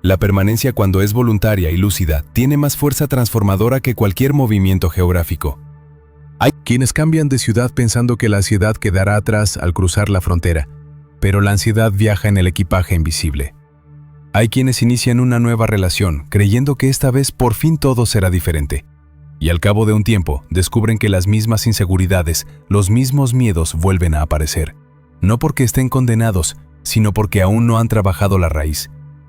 S1: La permanencia, cuando es voluntaria y lúcida, tiene más fuerza transformadora que cualquier movimiento geográfico. Hay quienes cambian de ciudad pensando que la ansiedad quedará atrás al cruzar la frontera, pero la ansiedad viaja en el equipaje invisible. Hay quienes inician una nueva relación, creyendo que esta vez por fin todo será diferente. Y al cabo de un tiempo, descubren que las mismas inseguridades, los mismos miedos vuelven a aparecer. No porque estén condenados, sino porque aún no han trabajado la raíz.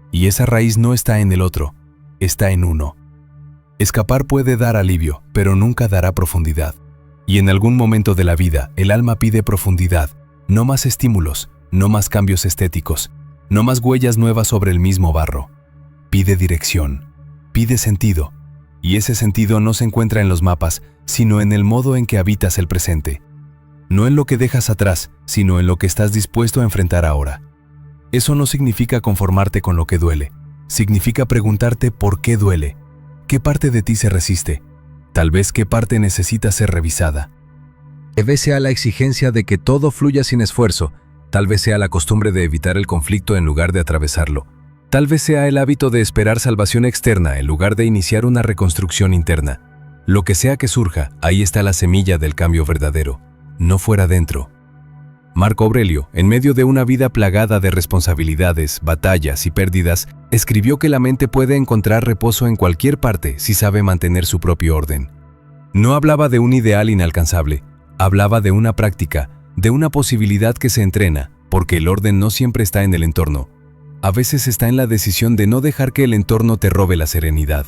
S1: Y esa raíz no está en el otro, está en uno. Escapar puede dar alivio, pero nunca dará profundidad. Y en algún momento de la vida, el alma pide profundidad, no más estímulos, no más cambios estéticos, no más huellas nuevas sobre el mismo barro. Pide dirección, pide sentido, y ese sentido no se encuentra en los mapas, sino en el modo en que habitas el presente. No en lo que dejas atrás, sino en lo que estás dispuesto a enfrentar ahora. Eso no significa conformarte con lo que duele, significa preguntarte por qué duele, qué parte de ti se resiste, tal vez qué parte necesita ser revisada. Pese a la exigencia de que todo fluya sin esfuerzo, Tal vez sea la costumbre de evitar el conflicto en lugar de atravesarlo. Tal vez sea el hábito de esperar salvación externa en lugar de iniciar una reconstrucción interna. Lo que sea que surja, ahí está la semilla del cambio verdadero, no fuera dentro. Marco Aurelio, en medio de una vida plagada de responsabilidades, batallas y pérdidas, escribió que la mente puede encontrar reposo en cualquier parte si sabe mantener su propio orden. No hablaba de un ideal inalcanzable, hablaba de una práctica, de una posibilidad que se entrena, porque el orden no siempre está en el entorno. A veces está en la decisión de no dejar que el entorno te robe la serenidad.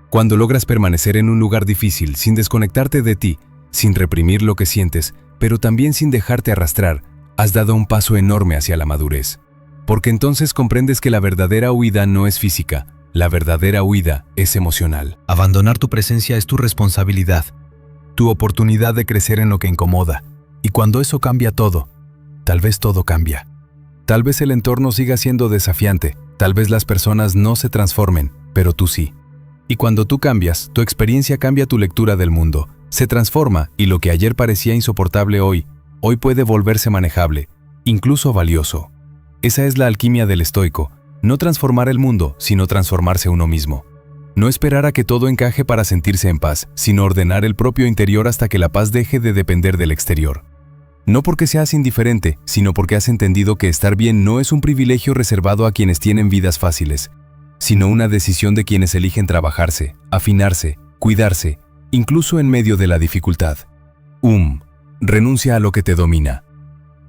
S1: Cuando logras permanecer en un lugar difícil sin desconectarte de ti, sin reprimir lo que sientes, pero también sin dejarte arrastrar, has dado un paso enorme hacia la madurez. Porque entonces comprendes que la verdadera huida no es física, la verdadera huida es emocional. Abandonar tu presencia es tu responsabilidad, tu oportunidad de crecer en lo que incomoda. Y cuando eso cambia todo, tal vez todo cambia. Tal vez el entorno siga siendo desafiante, tal vez las personas no se transformen, pero tú sí. Y cuando tú cambias, tu experiencia cambia tu lectura del mundo, se transforma y lo que ayer parecía insoportable hoy puede volverse manejable, incluso valioso. Esa es la alquimia del estoico, no transformar el mundo, sino transformarse uno mismo. No esperar a que todo encaje para sentirse en paz, sino ordenar el propio interior hasta que la paz deje de depender del exterior. No porque seas indiferente, sino porque has entendido que estar bien no es un privilegio reservado a quienes tienen vidas fáciles, sino una decisión de quienes eligen trabajarse, afinarse, cuidarse, incluso en medio de la dificultad. Renuncia a lo que te domina.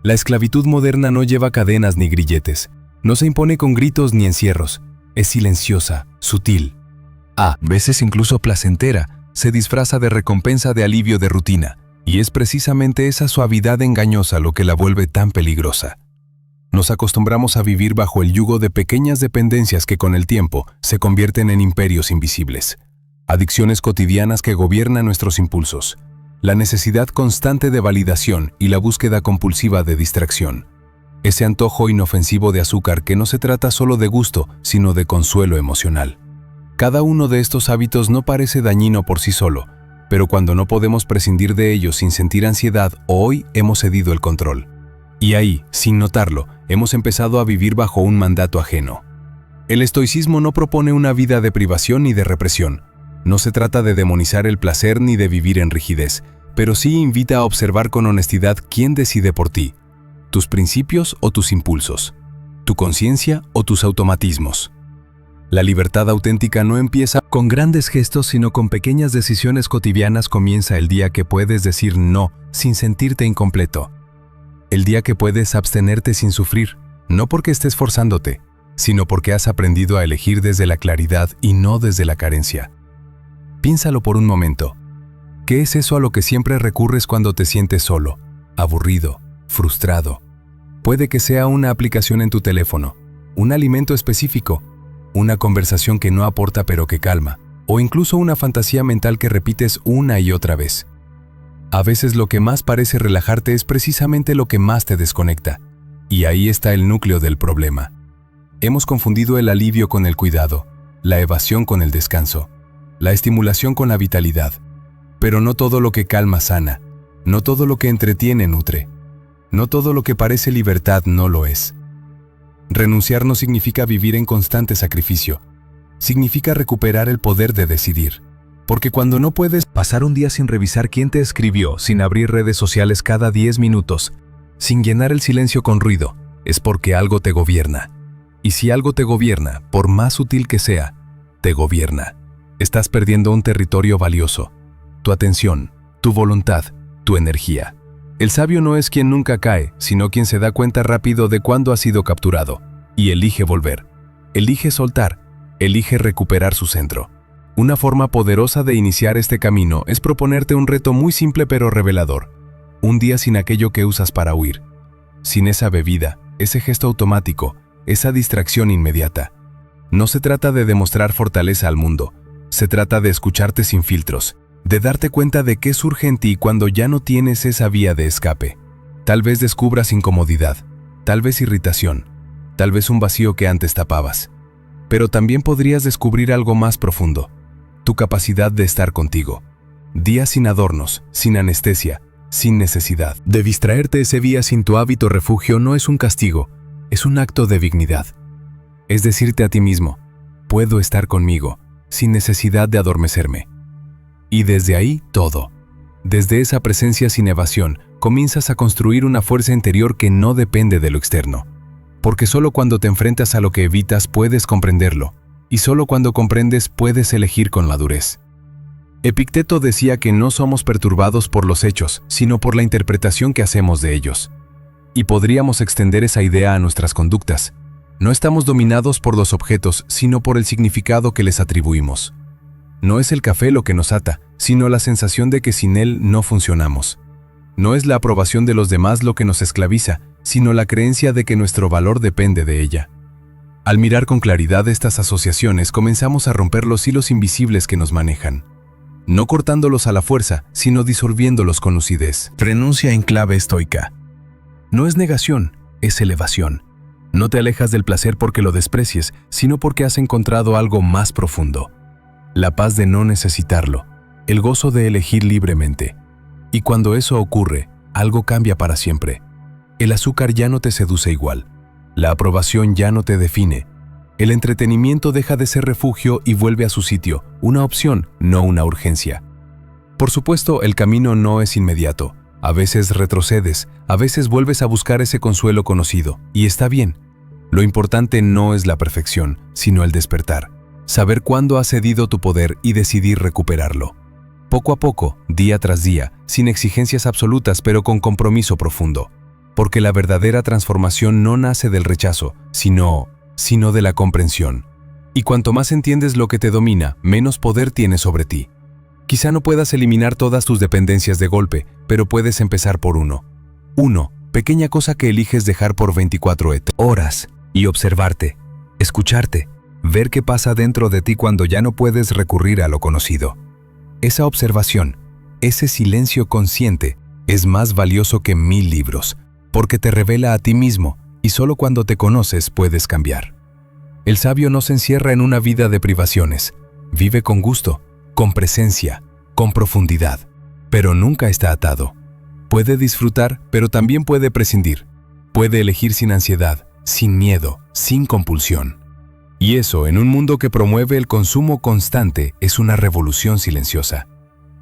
S1: La esclavitud moderna no lleva cadenas ni grilletes, no se impone con gritos ni encierros, es silenciosa, sutil. A veces incluso placentera, se disfraza de recompensa de alivio de rutina. Y es precisamente esa suavidad engañosa lo que la vuelve tan peligrosa. Nos acostumbramos a vivir bajo el yugo de pequeñas dependencias que con el tiempo se convierten en imperios invisibles. Adicciones cotidianas que gobiernan nuestros impulsos. La necesidad constante de validación y la búsqueda compulsiva de distracción. Ese antojo inofensivo de azúcar que no se trata solo de gusto, sino de consuelo emocional. Cada uno de estos hábitos no parece dañino por sí solo, pero cuando no podemos prescindir de ellos sin sentir ansiedad, hoy hemos cedido el control. Y ahí, sin notarlo, hemos empezado a vivir bajo un mandato ajeno. El estoicismo no propone una vida de privación ni de represión. No se trata de demonizar el placer ni de vivir en rigidez, pero sí invita a observar con honestidad quién decide por ti, tus principios o tus impulsos, tu conciencia o tus automatismos. La libertad auténtica no empieza con grandes gestos, sino con pequeñas decisiones cotidianas. Comienza el día que puedes decir no sin sentirte incompleto. El día que puedes abstenerte sin sufrir, no porque estés forzándote, sino porque has aprendido a elegir desde la claridad y no desde la carencia. Piénsalo por un momento. ¿Qué es eso a lo que siempre recurres cuando te sientes solo, aburrido, frustrado? Puede que sea una aplicación en tu teléfono, un alimento específico, una conversación que no aporta pero que calma, o incluso una fantasía mental que repites una y otra vez. A veces lo que más parece relajarte es precisamente lo que más te desconecta, y ahí está el núcleo del problema. Hemos confundido el alivio con el cuidado, la evasión con el descanso, la estimulación con la vitalidad. Pero no todo lo que calma sana, no todo lo que entretiene nutre, no todo lo que parece libertad no lo es. Renunciar no significa vivir en constante sacrificio. Significa recuperar el poder de decidir. Porque cuando no puedes pasar un día sin revisar quién te escribió, sin abrir redes sociales cada 10 minutos, sin llenar el silencio con ruido, es porque algo te gobierna. Y si algo te gobierna, por más sutil que sea, te gobierna. Estás perdiendo un territorio valioso. Tu atención, tu voluntad, tu energía. El sabio no es quien nunca cae, sino quien se da cuenta rápido de cuándo ha sido capturado, y elige volver. Elige soltar, elige recuperar su centro. Una forma poderosa de iniciar este camino es proponerte un reto muy simple pero revelador. Un día sin aquello que usas para huir. Sin esa bebida, ese gesto automático, esa distracción inmediata. No se trata de demostrar fortaleza al mundo, se trata de escucharte sin filtros, de darte cuenta de qué surge en ti cuando ya no tienes esa vía de escape. Tal vez descubras incomodidad, tal vez irritación, tal vez un vacío que antes tapabas. Pero también podrías descubrir algo más profundo, tu capacidad de estar contigo. Días sin adornos, sin anestesia, sin necesidad. De distraerte ese día sin tu hábito refugio no es un castigo, es un acto de dignidad. Es decirte a ti mismo, puedo estar conmigo, sin necesidad de adormecerme. Y desde ahí todo. Desde esa presencia sin evasión, comienzas a construir una fuerza interior que no depende de lo externo. Porque solo cuando te enfrentas a lo que evitas puedes comprenderlo, y solo cuando comprendes puedes elegir con madurez. Epicteto decía que no somos perturbados por los hechos, sino por la interpretación que hacemos de ellos. Y podríamos extender esa idea a nuestras conductas. No estamos dominados por los objetos, sino por el significado que les atribuimos. No es el café lo que nos ata, sino la sensación de que sin él no funcionamos. No es la aprobación de los demás lo que nos esclaviza, sino la creencia de que nuestro valor depende de ella. Al mirar con claridad estas asociaciones, comenzamos a romper los hilos invisibles que nos manejan. No cortándolos a la fuerza, sino disolviéndolos con lucidez. Renuncia en clave estoica. No es negación, es elevación. No te alejas del placer porque lo desprecies, sino porque has encontrado algo más profundo. La paz de no necesitarlo, el gozo de elegir libremente. Y cuando eso ocurre, algo cambia para siempre. El azúcar ya no te seduce igual. La aprobación ya no te define. El entretenimiento deja de ser refugio y vuelve a su sitio, una opción, no una urgencia. Por supuesto, el camino no es inmediato. A veces retrocedes, a veces vuelves a buscar ese consuelo conocido, y está bien. Lo importante no es la perfección, sino el despertar. Saber cuándo has cedido tu poder y decidir recuperarlo. Poco a poco, día tras día, sin exigencias absolutas pero con compromiso profundo. Porque la verdadera transformación no nace del rechazo, sino de la comprensión. Y cuanto más entiendes lo que te domina, menos poder tienes sobre ti. Quizá no puedas eliminar todas tus dependencias de golpe, pero puedes empezar por uno. Pequeña cosa que eliges dejar por 24 horas. Y observarte, escucharte, ver qué pasa dentro de ti cuando ya no puedes recurrir a lo conocido. Esa observación, ese silencio consciente, es más valioso que 1000 libros, porque te revela a ti mismo, y solo cuando te conoces puedes cambiar. El sabio no se encierra en una vida de privaciones, vive con gusto, con presencia, con profundidad, pero nunca está atado. Puede disfrutar, pero también puede prescindir. Puede elegir sin ansiedad, sin miedo, sin compulsión. Y eso, en un mundo que promueve el consumo constante, es una revolución silenciosa.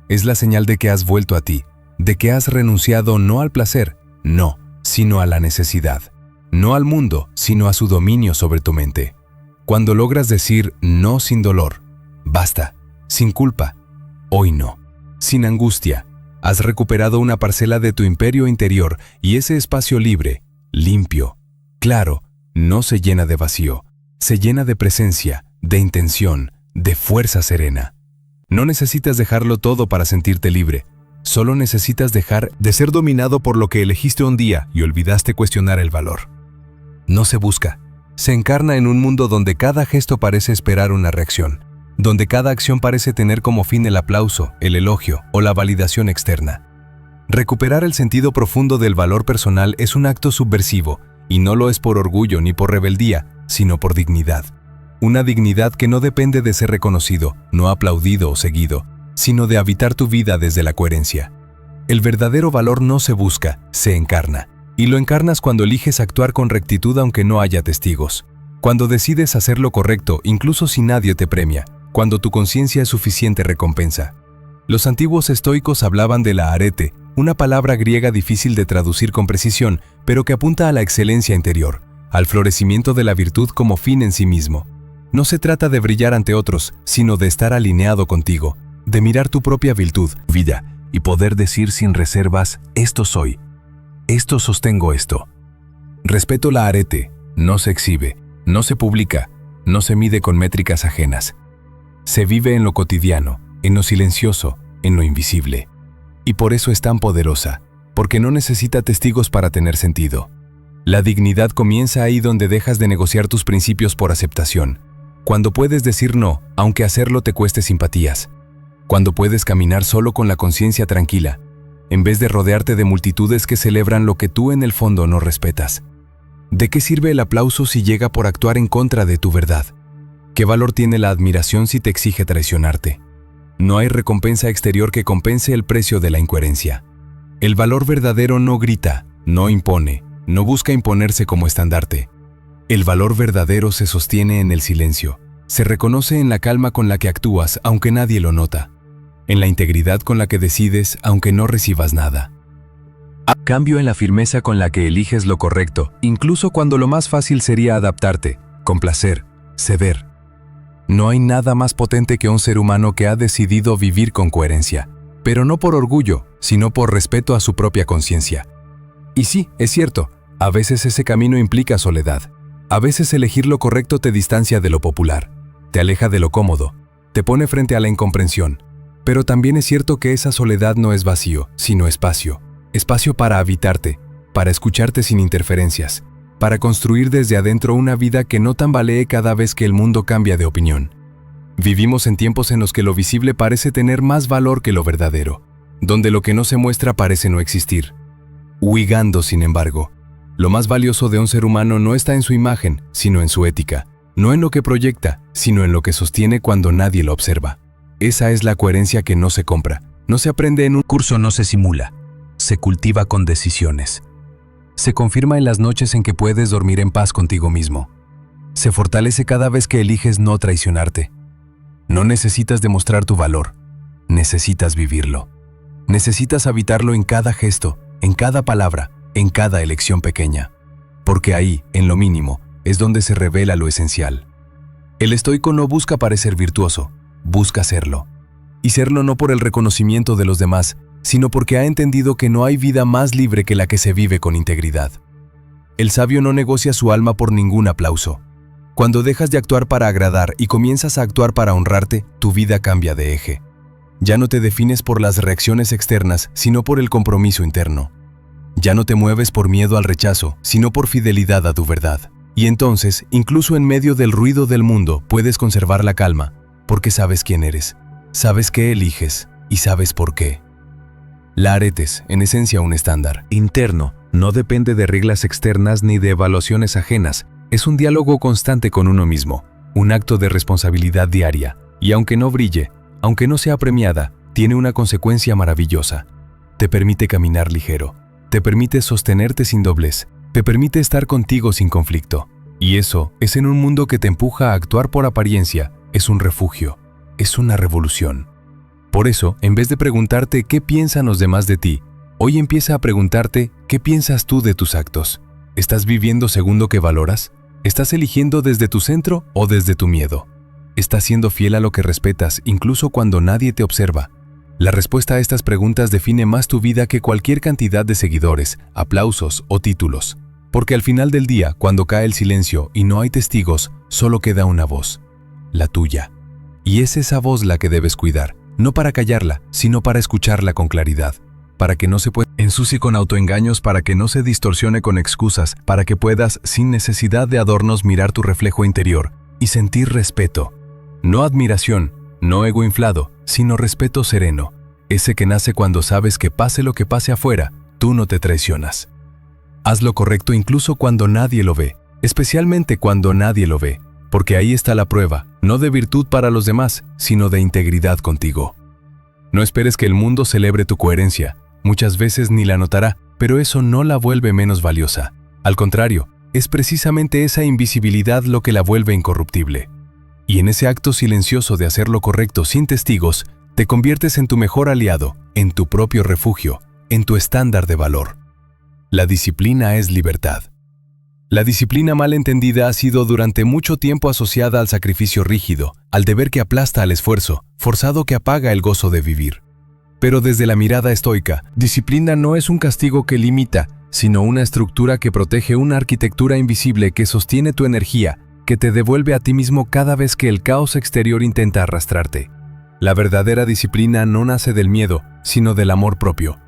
S1: Es la señal de que has vuelto a ti, de que has renunciado no al placer, no, sino a la necesidad. No al mundo, sino a su dominio sobre tu mente. Cuando logras decir no sin dolor, basta, sin culpa, hoy no, sin angustia, has recuperado una parcela de tu imperio interior y ese espacio libre, limpio, claro, no se llena de vacío, se llena de presencia, de intención, de fuerza serena. No necesitas dejarlo todo para sentirte libre, solo necesitas dejar de ser dominado por lo que elegiste un día y olvidaste cuestionar el valor. No se busca, se encarna en un mundo donde cada gesto parece esperar una reacción, donde cada acción parece tener como fin el aplauso, el elogio o la validación externa. Recuperar el sentido profundo del valor personal es un acto subversivo, y no lo es por orgullo ni por rebeldía, sino por dignidad. Una dignidad que no depende de ser reconocido, no aplaudido o seguido, sino de habitar tu vida desde la coherencia. El verdadero valor no se busca, se encarna. Y lo encarnas cuando eliges actuar con rectitud aunque no haya testigos. Cuando decides hacer lo correcto incluso si nadie te premia. Cuando tu conciencia es suficiente recompensa. Los antiguos estoicos hablaban de la arete, una palabra griega difícil de traducir con precisión, pero que apunta a la excelencia interior, al florecimiento de la virtud como fin en sí mismo. No se trata de brillar ante otros, sino de estar alineado contigo, de mirar tu propia virtud, vida, y poder decir sin reservas, esto soy, esto sostengo esto. Respeto la arete, no se exhibe, no se publica, no se mide con métricas ajenas. Se vive en lo cotidiano, en lo silencioso, en lo invisible. Y por eso es tan poderosa, porque no necesita testigos para tener sentido. La dignidad comienza ahí donde dejas de negociar tus principios por aceptación. Cuando puedes decir no, aunque hacerlo te cueste simpatías. Cuando puedes caminar solo con la conciencia tranquila, en vez de rodearte de multitudes que celebran lo que tú en el fondo no respetas. ¿De qué sirve el aplauso si llega por actuar en contra de tu verdad? ¿Qué valor tiene la admiración si te exige traicionarte? No hay recompensa exterior que compense el precio de la incoherencia. El valor verdadero no grita, no impone, no busca imponerse como estandarte. El valor verdadero se sostiene en el silencio, se reconoce en la calma con la que actúas aunque nadie lo nota, en la integridad con la que decides aunque no recibas nada. Cambio en la firmeza con la que eliges lo correcto, incluso cuando lo más fácil sería adaptarte, complacer, ceder. No hay nada más potente que un ser humano que ha decidido vivir con coherencia, pero no por orgullo, sino por respeto a su propia conciencia. Y sí, es cierto, a veces ese camino implica soledad. A veces elegir lo correcto te distancia de lo popular, te aleja de lo cómodo, te pone frente a la incomprensión. Pero también es cierto que esa soledad no es vacío, sino espacio. Espacio para habitarte, para escucharte sin interferencias, para construir desde adentro una vida que no tambalee cada vez que el mundo cambia de opinión. Vivimos en tiempos en los que lo visible parece tener más valor que lo verdadero, donde lo que no se muestra parece no existir. Huigando, sin embargo, lo más valioso de un ser humano no está en su imagen, sino en su ética, no en lo que proyecta, sino en lo que sostiene cuando nadie lo observa. Esa es la coherencia que no se compra, no se aprende en un curso, no se simula, se cultiva con decisiones. Se confirma en las noches en que puedes dormir en paz contigo mismo. Se fortalece cada vez que eliges no traicionarte. No necesitas demostrar tu valor, necesitas vivirlo. Necesitas habitarlo en cada gesto, en cada palabra, en cada elección pequeña. Porque ahí, en lo mínimo, es donde se revela lo esencial. El estoico no busca parecer virtuoso, busca serlo. Y serlo no por el reconocimiento de los demás, sino porque ha entendido que no hay vida más libre que la que se vive con integridad. El sabio no negocia su alma por ningún aplauso. Cuando dejas de actuar para agradar y comienzas a actuar para honrarte, tu vida cambia de eje. Ya no te defines por las reacciones externas, sino por el compromiso interno. Ya no te mueves por miedo al rechazo, sino por fidelidad a tu verdad. Y entonces, incluso en medio del ruido del mundo, puedes conservar la calma, porque sabes quién eres, sabes qué eliges y sabes por qué. La Aretes, en esencia un estándar interno, no depende de reglas externas ni de evaluaciones ajenas, es un diálogo constante con uno mismo, un acto de responsabilidad diaria, y aunque no brille, aunque no sea premiada, tiene una consecuencia maravillosa. Te permite caminar ligero, te permite sostenerte sin doblez, te permite estar contigo sin conflicto. Y eso es en un mundo que te empuja a actuar por apariencia, es un refugio, es una revolución. Por eso, en vez de preguntarte qué piensan los demás de ti, hoy empieza a preguntarte qué piensas tú de tus actos. ¿Estás viviendo según lo que valoras? ¿Estás eligiendo desde tu centro o desde tu miedo? ¿Estás siendo fiel a lo que respetas incluso cuando nadie te observa? La respuesta a estas preguntas define más tu vida que cualquier cantidad de seguidores, aplausos o títulos. Porque al final del día, cuando cae el silencio y no hay testigos, solo queda una voz, la tuya. Y es esa voz la que debes cuidar. No para callarla, sino para escucharla con claridad, para que no se ensucie con autoengaños, para que no se distorsione con excusas, para que puedas, sin necesidad de adornos, mirar tu reflejo interior y sentir respeto. No admiración, no ego inflado, sino respeto sereno, ese que nace cuando sabes que pase lo que pase afuera, tú no te traicionas. Haz lo correcto incluso cuando nadie lo ve, especialmente cuando nadie lo ve, porque ahí está la prueba, no de virtud para los demás, sino de integridad contigo. No esperes que el mundo celebre tu coherencia, muchas veces ni la notará, pero eso no la vuelve menos valiosa. Al contrario, es precisamente esa invisibilidad lo que la vuelve incorruptible. Y en ese acto silencioso de hacer lo correcto sin testigos, te conviertes en tu mejor aliado, en tu propio refugio, en tu estándar de valor. La disciplina es libertad. La disciplina mal entendida ha sido durante mucho tiempo asociada al sacrificio rígido, al deber que aplasta al esfuerzo, forzado que apaga el gozo de vivir. Pero desde la mirada estoica, disciplina no es un castigo que limita, sino una estructura que protege, una arquitectura invisible que sostiene tu energía, que te devuelve a ti mismo cada vez que el caos exterior intenta arrastrarte. La verdadera disciplina no nace del miedo, sino del amor propio.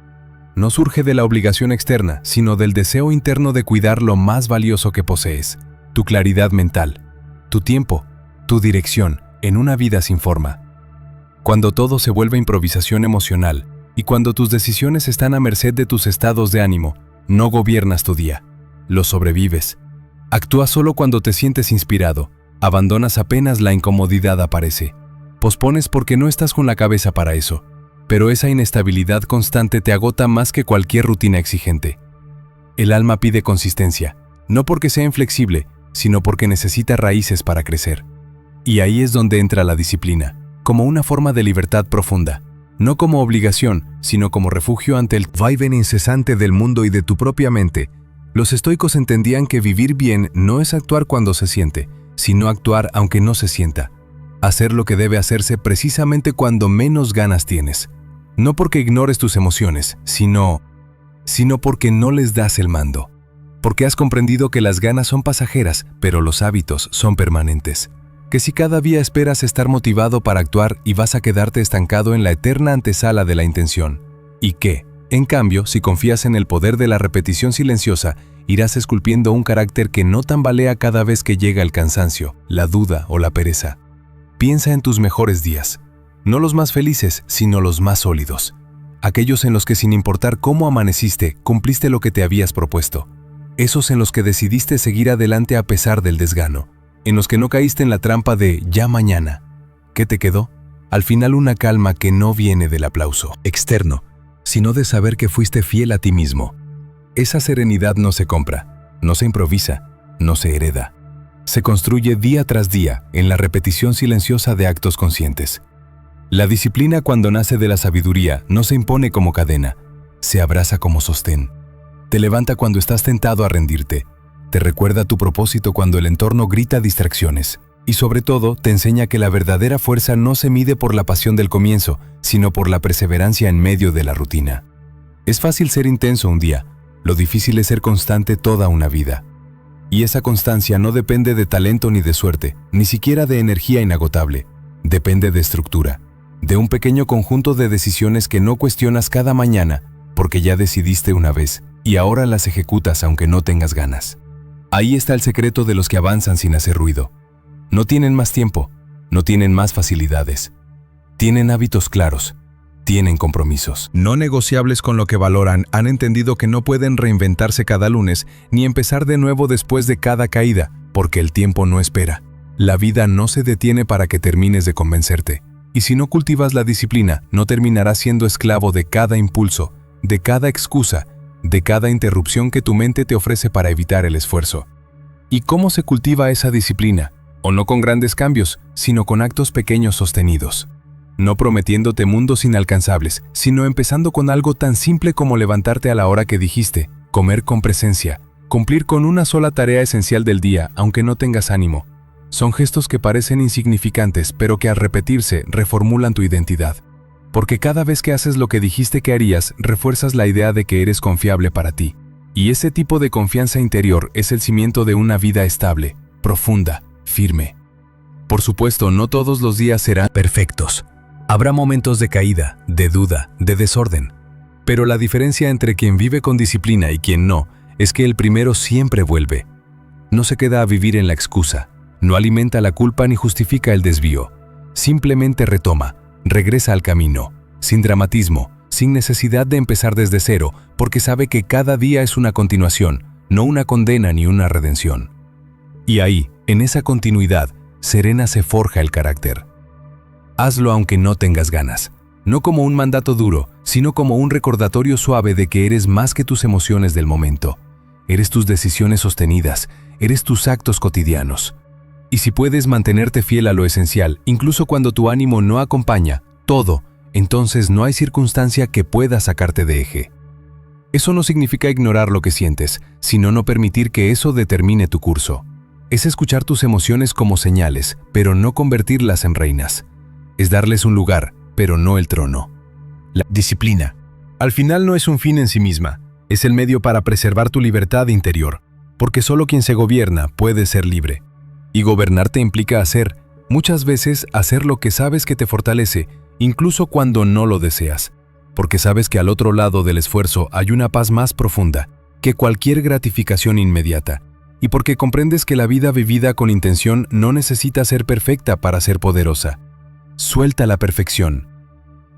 S1: No surge de la obligación externa, sino del deseo interno de cuidar lo más valioso que posees, tu claridad mental, tu tiempo, tu dirección, en una vida sin forma. Cuando todo se vuelve improvisación emocional y cuando tus decisiones están a merced de tus estados de ánimo, no gobiernas tu día, lo sobrevives. Actúas solo cuando te sientes inspirado, abandonas apenas la incomodidad aparece. Pospones porque no estás con la cabeza para eso. Pero esa inestabilidad constante te agota más que cualquier rutina exigente. El alma pide consistencia, no porque sea inflexible, sino porque necesita raíces para crecer. Y ahí es donde entra la disciplina, como una forma de libertad profunda, no como obligación, sino como refugio ante el vaivén incesante del mundo y de tu propia mente. Los estoicos entendían que vivir bien no es actuar cuando se siente, sino actuar aunque no se sienta. Hacer lo que debe hacerse precisamente cuando menos ganas tienes. No porque ignores tus emociones, sino porque no les das el mando. Porque has comprendido que las ganas son pasajeras, pero los hábitos son permanentes. Que si cada día esperas estar motivado para actuar y vas a quedarte estancado en la eterna antesala de la intención. Y que, en cambio, si confías en el poder de la repetición silenciosa, irás esculpiendo un carácter que no tambalea cada vez que llega el cansancio, la duda o la pereza. Piensa en tus mejores días. No los más felices, sino los más sólidos. Aquellos en los que sin importar cómo amaneciste, cumpliste lo que te habías propuesto. Esos en los que decidiste seguir adelante a pesar del desgano. En los que no caíste en la trampa de ya mañana. ¿Qué te quedó? Al final una calma que no viene del aplauso externo, sino de saber que fuiste fiel a ti mismo. Esa serenidad no se compra, no se improvisa, no se hereda. Se construye día tras día en la repetición silenciosa de actos conscientes. La disciplina, cuando nace de la sabiduría, no se impone como cadena, se abraza como sostén. Te levanta cuando estás tentado a rendirte, te recuerda tu propósito cuando el entorno grita distracciones, y sobre todo te enseña que la verdadera fuerza no se mide por la pasión del comienzo, sino por la perseverancia en medio de la rutina. Es fácil ser intenso un día, lo difícil es ser constante toda una vida. Y esa constancia no depende de talento ni de suerte, ni siquiera de energía inagotable, depende de estructura. De un pequeño conjunto de decisiones que no cuestionas cada mañana, porque ya decidiste una vez, y ahora las ejecutas aunque no tengas ganas. Ahí está el secreto de los que avanzan sin hacer ruido. No tienen más tiempo, no tienen más facilidades. Tienen hábitos claros, tienen compromisos no negociables con lo que valoran, han entendido que no pueden reinventarse cada lunes, ni empezar de nuevo después de cada caída, porque el tiempo no espera. La vida no se detiene para que termines de convencerte. Y si no cultivas la disciplina, no terminarás siendo esclavo de cada impulso, de cada excusa, de cada interrupción que tu mente te ofrece para evitar el esfuerzo. ¿Y cómo se cultiva esa disciplina? O no con grandes cambios, sino con actos pequeños sostenidos. No prometiéndote mundos inalcanzables, sino empezando con algo tan simple como levantarte a la hora que dijiste, comer con presencia, cumplir con una sola tarea esencial del día, aunque no tengas ánimo. Son gestos que parecen insignificantes, pero que al repetirse reformulan tu identidad. Porque cada vez que haces lo que dijiste que harías, refuerzas la idea de que eres confiable para ti. Y ese tipo de confianza interior es el cimiento de una vida estable, profunda, firme. Por supuesto, no todos los días serán perfectos. Habrá momentos de caída, de duda, de desorden. Pero la diferencia entre quien vive con disciplina y quien no, es que el primero siempre vuelve. No se queda a vivir en la excusa. No alimenta la culpa ni justifica el desvío. Simplemente retoma, regresa al camino, sin dramatismo, sin necesidad de empezar desde cero, porque sabe que cada día es una continuación, no una condena ni una redención. Y ahí, en esa continuidad, serena se forja el carácter. Hazlo aunque no tengas ganas, no como un mandato duro, sino como un recordatorio suave de que eres más que tus emociones del momento. Eres tus decisiones sostenidas, eres tus actos cotidianos. Y si puedes mantenerte fiel a lo esencial, incluso cuando tu ánimo no acompaña todo, entonces no hay circunstancia que pueda sacarte de eje. Eso no significa ignorar lo que sientes, sino no permitir que eso determine tu curso. Es escuchar tus emociones como señales, pero no convertirlas en reinas. Es darles un lugar, pero no el trono. La disciplina, al final, no es un fin en sí misma, es el medio para preservar tu libertad interior, porque solo quien se gobierna puede ser libre. Y gobernarte implica hacer, muchas veces hacer lo que sabes que te fortalece, incluso cuando no lo deseas, porque sabes que al otro lado del esfuerzo hay una paz más profunda que cualquier gratificación inmediata, y porque comprendes que la vida vivida con intención no necesita ser perfecta para ser poderosa. Suelta la perfección.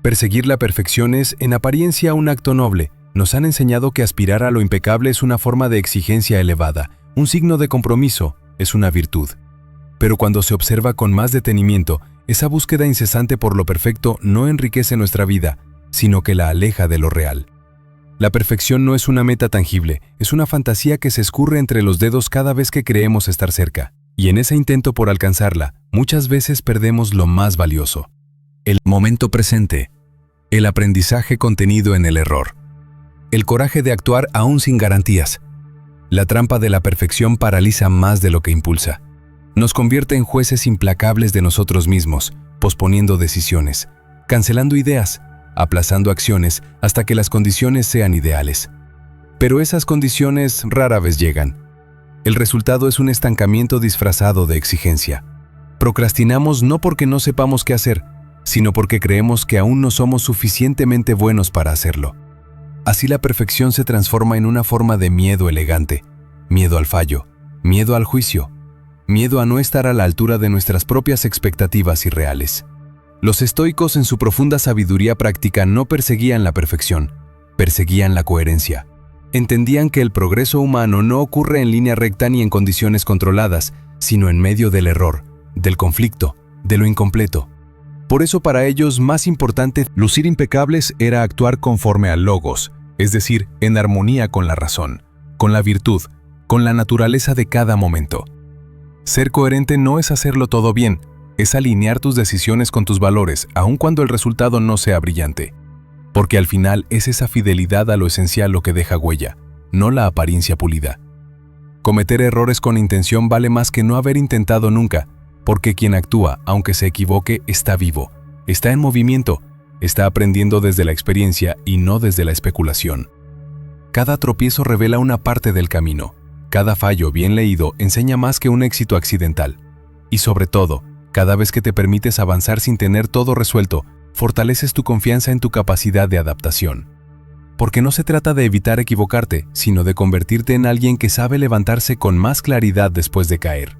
S1: Perseguir la perfección es, en apariencia, un acto noble. Nos han enseñado que aspirar a lo impecable es una forma de exigencia elevada, un signo de compromiso, es una virtud. Pero cuando se observa con más detenimiento, esa búsqueda incesante por lo perfecto no enriquece nuestra vida, sino que la aleja de lo real. La perfección no es una meta tangible, es una fantasía que se escurre entre los dedos cada vez que creemos estar cerca. Y en ese intento por alcanzarla, muchas veces perdemos lo más valioso: el momento presente, el aprendizaje contenido en el error, el coraje de actuar aún sin garantías. La trampa de la perfección paraliza más de lo que impulsa. Nos convierte en jueces implacables de nosotros mismos, posponiendo decisiones, cancelando ideas, aplazando acciones hasta que las condiciones sean ideales. Pero esas condiciones rara vez llegan. El resultado es un estancamiento disfrazado de exigencia. Procrastinamos no porque no sepamos qué hacer, sino porque creemos que aún no somos suficientemente buenos para hacerlo. Así la perfección se transforma en una forma de miedo elegante, miedo al fallo, miedo al juicio, miedo a no estar a la altura de nuestras propias expectativas irreales. Los estoicos, en su profunda sabiduría práctica, no perseguían la perfección, perseguían la coherencia. Entendían que el progreso humano no ocurre en línea recta ni en condiciones controladas, sino en medio del error, del conflicto, de lo incompleto. Por eso para ellos más importante lucir impecables era actuar conforme al logos, es decir, en armonía con la razón, con la virtud, con la naturaleza de cada momento. Ser coherente no es hacerlo todo bien, es alinear tus decisiones con tus valores, aun cuando el resultado no sea brillante. Porque al final es esa fidelidad a lo esencial lo que deja huella, no la apariencia pulida. Cometer errores con intención vale más que no haber intentado nunca, porque quien actúa, aunque se equivoque, está vivo, está en movimiento, está aprendiendo desde la experiencia y no desde la especulación. Cada tropiezo revela una parte del camino, cada fallo bien leído enseña más que un éxito accidental. Y sobre todo, cada vez que te permites avanzar sin tener todo resuelto, fortaleces tu confianza en tu capacidad de adaptación. Porque no se trata de evitar equivocarte, sino de convertirte en alguien que sabe levantarse con más claridad después de caer.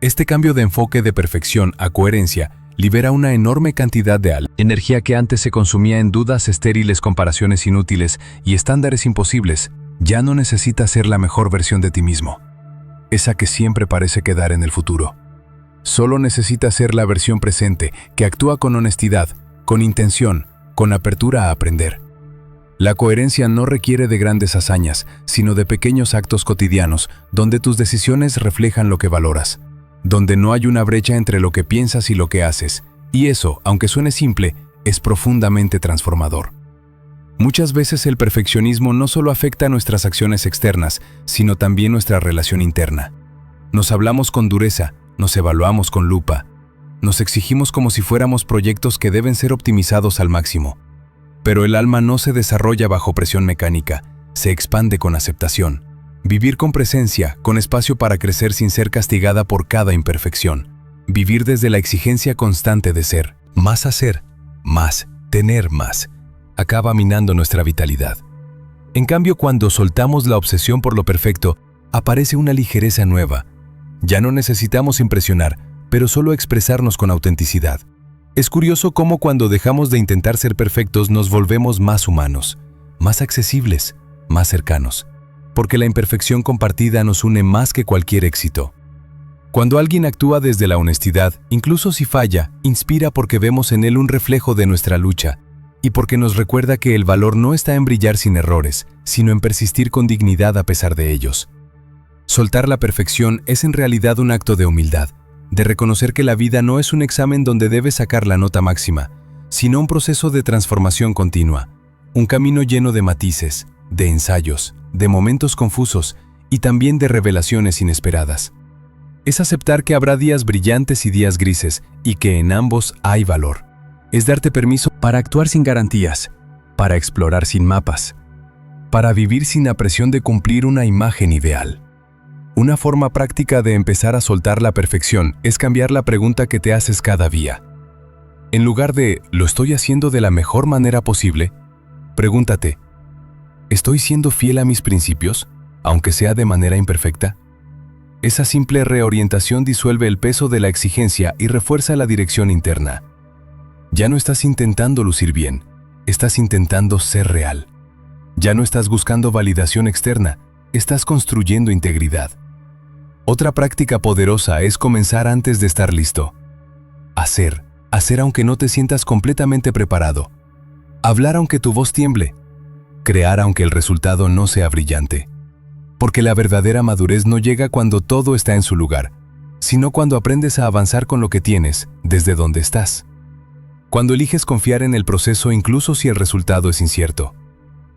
S1: Este cambio de enfoque de perfección a coherencia libera una enorme cantidad de energía que antes se consumía en dudas estériles, comparaciones inútiles y estándares imposibles. Ya no necesitas ser la mejor versión de ti mismo, esa que siempre parece quedar en el futuro. Solo necesitas ser la versión presente, que actúa con honestidad, con intención, con apertura a aprender. La coherencia no requiere de grandes hazañas, sino de pequeños actos cotidianos, donde tus decisiones reflejan lo que valoras, donde no hay una brecha entre lo que piensas y lo que haces, y eso, aunque suene simple, es profundamente transformador. Muchas veces el perfeccionismo no solo afecta a nuestras acciones externas, sino también nuestra relación interna. Nos hablamos con dureza, nos evaluamos con lupa, nos exigimos como si fuéramos proyectos que deben ser optimizados al máximo. Pero el alma no se desarrolla bajo presión mecánica, se expande con aceptación. Vivir con presencia, con espacio para crecer sin ser castigada por cada imperfección. Vivir desde la exigencia constante de ser, más hacer, más, tener más, acaba minando nuestra vitalidad. En cambio, cuando soltamos la obsesión por lo perfecto, aparece una ligereza nueva. Ya no necesitamos impresionar, pero solo expresarnos con autenticidad. Es curioso cómo cuando dejamos de intentar ser perfectos nos volvemos más humanos, más accesibles, más cercanos. Porque la imperfección compartida nos une más que cualquier éxito. Cuando alguien actúa desde la honestidad, incluso si falla, inspira porque vemos en él un reflejo de nuestra lucha y porque nos recuerda que el valor no está en brillar sin errores, sino en persistir con dignidad a pesar de ellos. Soltar la perfección es en realidad un acto de humildad, de reconocer que la vida no es un examen donde debes sacar la nota máxima, sino un proceso de transformación continua, un camino lleno de matices, de ensayos, de momentos confusos y también de revelaciones inesperadas. Es aceptar que habrá días brillantes y días grises y que en ambos hay valor. Es darte permiso para actuar sin garantías, para explorar sin mapas, para vivir sin la presión de cumplir una imagen ideal. Una forma práctica de empezar a soltar la perfección es cambiar la pregunta que te haces cada día. En lugar de ¿lo estoy haciendo de la mejor manera posible?, pregúntate, ¿estoy siendo fiel a mis principios, aunque sea de manera imperfecta? Esa simple reorientación disuelve el peso de la exigencia y refuerza la dirección interna. Ya no estás intentando lucir bien, estás intentando ser real. Ya no estás buscando validación externa, estás construyendo integridad. Otra práctica poderosa es comenzar antes de estar listo. Hacer aunque no te sientas completamente preparado. Hablar aunque tu voz tiemble. Crear aunque el resultado no sea brillante. Porque la verdadera madurez no llega cuando todo está en su lugar, sino cuando aprendes a avanzar con lo que tienes, desde donde estás. Cuando eliges confiar en el proceso incluso si el resultado es incierto.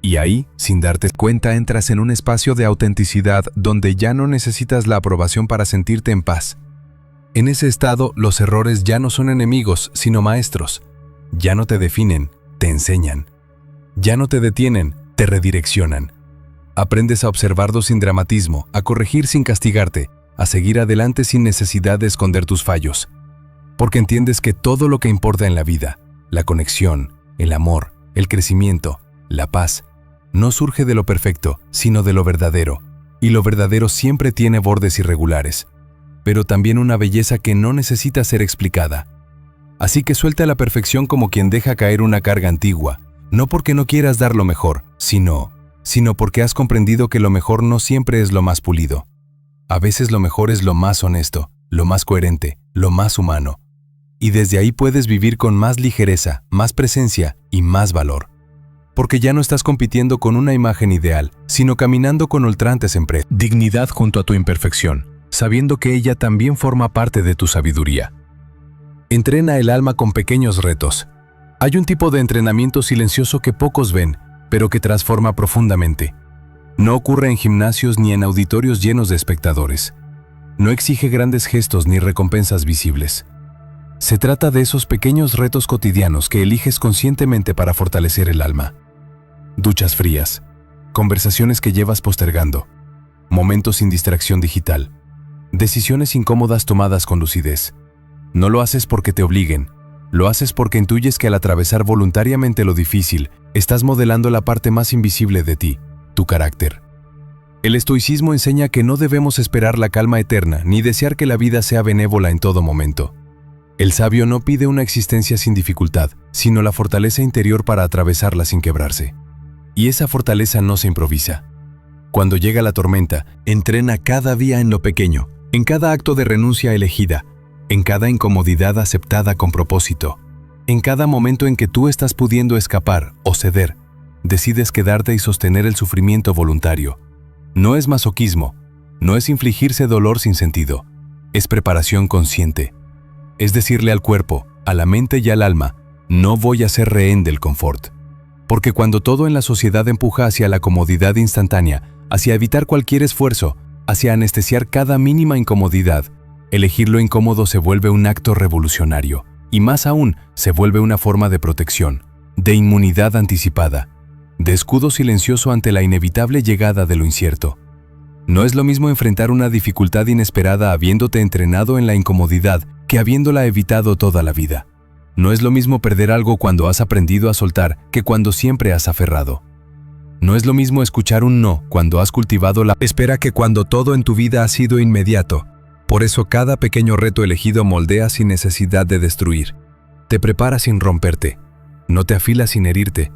S1: Y ahí, sin darte cuenta, entras en un espacio de autenticidad donde ya no necesitas la aprobación para sentirte en paz. En ese estado, los errores ya no son enemigos, sino maestros. Ya no te definen, te enseñan. Ya no te detienen, te redireccionan. Aprendes a observarlos sin dramatismo, a corregir sin castigarte, a seguir adelante sin necesidad de esconder tus fallos. Porque entiendes que todo lo que importa en la vida, la conexión, el amor, el crecimiento, la paz, no surge de lo perfecto, sino de lo verdadero. Y lo verdadero siempre tiene bordes irregulares, pero también una belleza que no necesita ser explicada. Así que suelta la perfección como quien deja caer una carga antigua, no porque no quieras dar lo mejor, sino porque has comprendido que lo mejor no siempre es lo más pulido. A veces lo mejor es lo más honesto, lo más coherente, lo más humano. Y desde ahí puedes vivir con más ligereza, más presencia y más valor. Porque ya no estás compitiendo con una imagen ideal, sino caminando con ultrantes en dignidad junto a tu imperfección, sabiendo que ella también forma parte de tu sabiduría. Entrena el alma con pequeños retos. Hay un tipo de entrenamiento silencioso que pocos ven, pero que transforma profundamente. No ocurre en gimnasios ni en auditorios llenos de espectadores. No exige grandes gestos ni recompensas visibles. Se trata de esos pequeños retos cotidianos que eliges conscientemente para fortalecer el alma. Duchas frías, conversaciones que llevas postergando, momentos sin distracción digital, decisiones incómodas tomadas con lucidez. No lo haces porque te obliguen, lo haces porque intuyes que al atravesar voluntariamente lo difícil, estás modelando la parte más invisible de ti, tu carácter. El estoicismo enseña que no debemos esperar la calma eterna ni desear que la vida sea benévola en todo momento. El sabio no pide una existencia sin dificultad, sino la fortaleza interior para atravesarla sin quebrarse. Y esa fortaleza no se improvisa. Cuando llega la tormenta, entrena cada día en lo pequeño, en cada acto de renuncia elegida, en cada incomodidad aceptada con propósito, en cada momento en que tú estás pudiendo escapar o ceder, decides quedarte y sostener el sufrimiento voluntario. No es masoquismo, no es infligirse dolor sin sentido, es preparación consciente. Es decirle al cuerpo, a la mente y al alma, no voy a ser rehén del confort. Porque cuando todo en la sociedad empuja hacia la comodidad instantánea, hacia evitar cualquier esfuerzo, hacia anestesiar cada mínima incomodidad, elegir lo incómodo se vuelve un acto revolucionario, y más aún, se vuelve una forma de protección, de inmunidad anticipada, de escudo silencioso ante la inevitable llegada de lo incierto. No es lo mismo enfrentar una dificultad inesperada habiéndote entrenado en la incomodidad que habiéndola evitado toda la vida. No es lo mismo perder algo cuando has aprendido a soltar que cuando siempre has aferrado. No es lo mismo escuchar un no cuando has cultivado la espera que cuando todo en tu vida ha sido inmediato. Por eso cada pequeño reto elegido moldea sin necesidad de destruir. Te prepara sin romperte. No te afila sin herirte.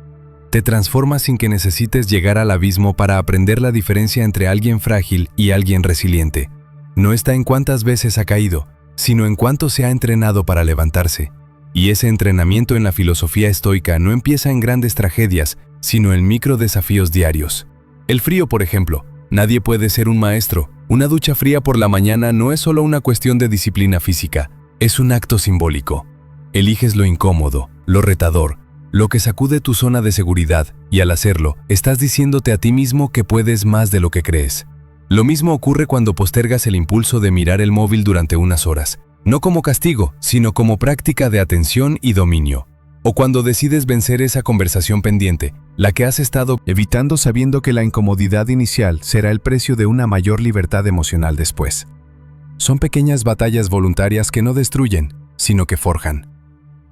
S1: Te transforma sin que necesites llegar al abismo para aprender la diferencia entre alguien frágil y alguien resiliente. No está en cuántas veces ha caído, sino en cuánto se ha entrenado para levantarse. Y ese entrenamiento en la filosofía estoica no empieza en grandes tragedias, sino en micro desafíos diarios. El frío, por ejemplo. Nadie puede ser un maestro. Una ducha fría por la mañana no es solo una cuestión de disciplina física, es un acto simbólico. Eliges lo incómodo, lo retador, lo que sacude tu zona de seguridad, y al hacerlo, estás diciéndote a ti mismo que puedes más de lo que crees. Lo mismo ocurre cuando postergas el impulso de mirar el móvil durante unas horas. No como castigo, sino como práctica de atención y dominio. O cuando decides vencer esa conversación pendiente, la que has estado evitando sabiendo que la incomodidad inicial será el precio de una mayor libertad emocional después. Son pequeñas batallas voluntarias que no destruyen, sino que forjan.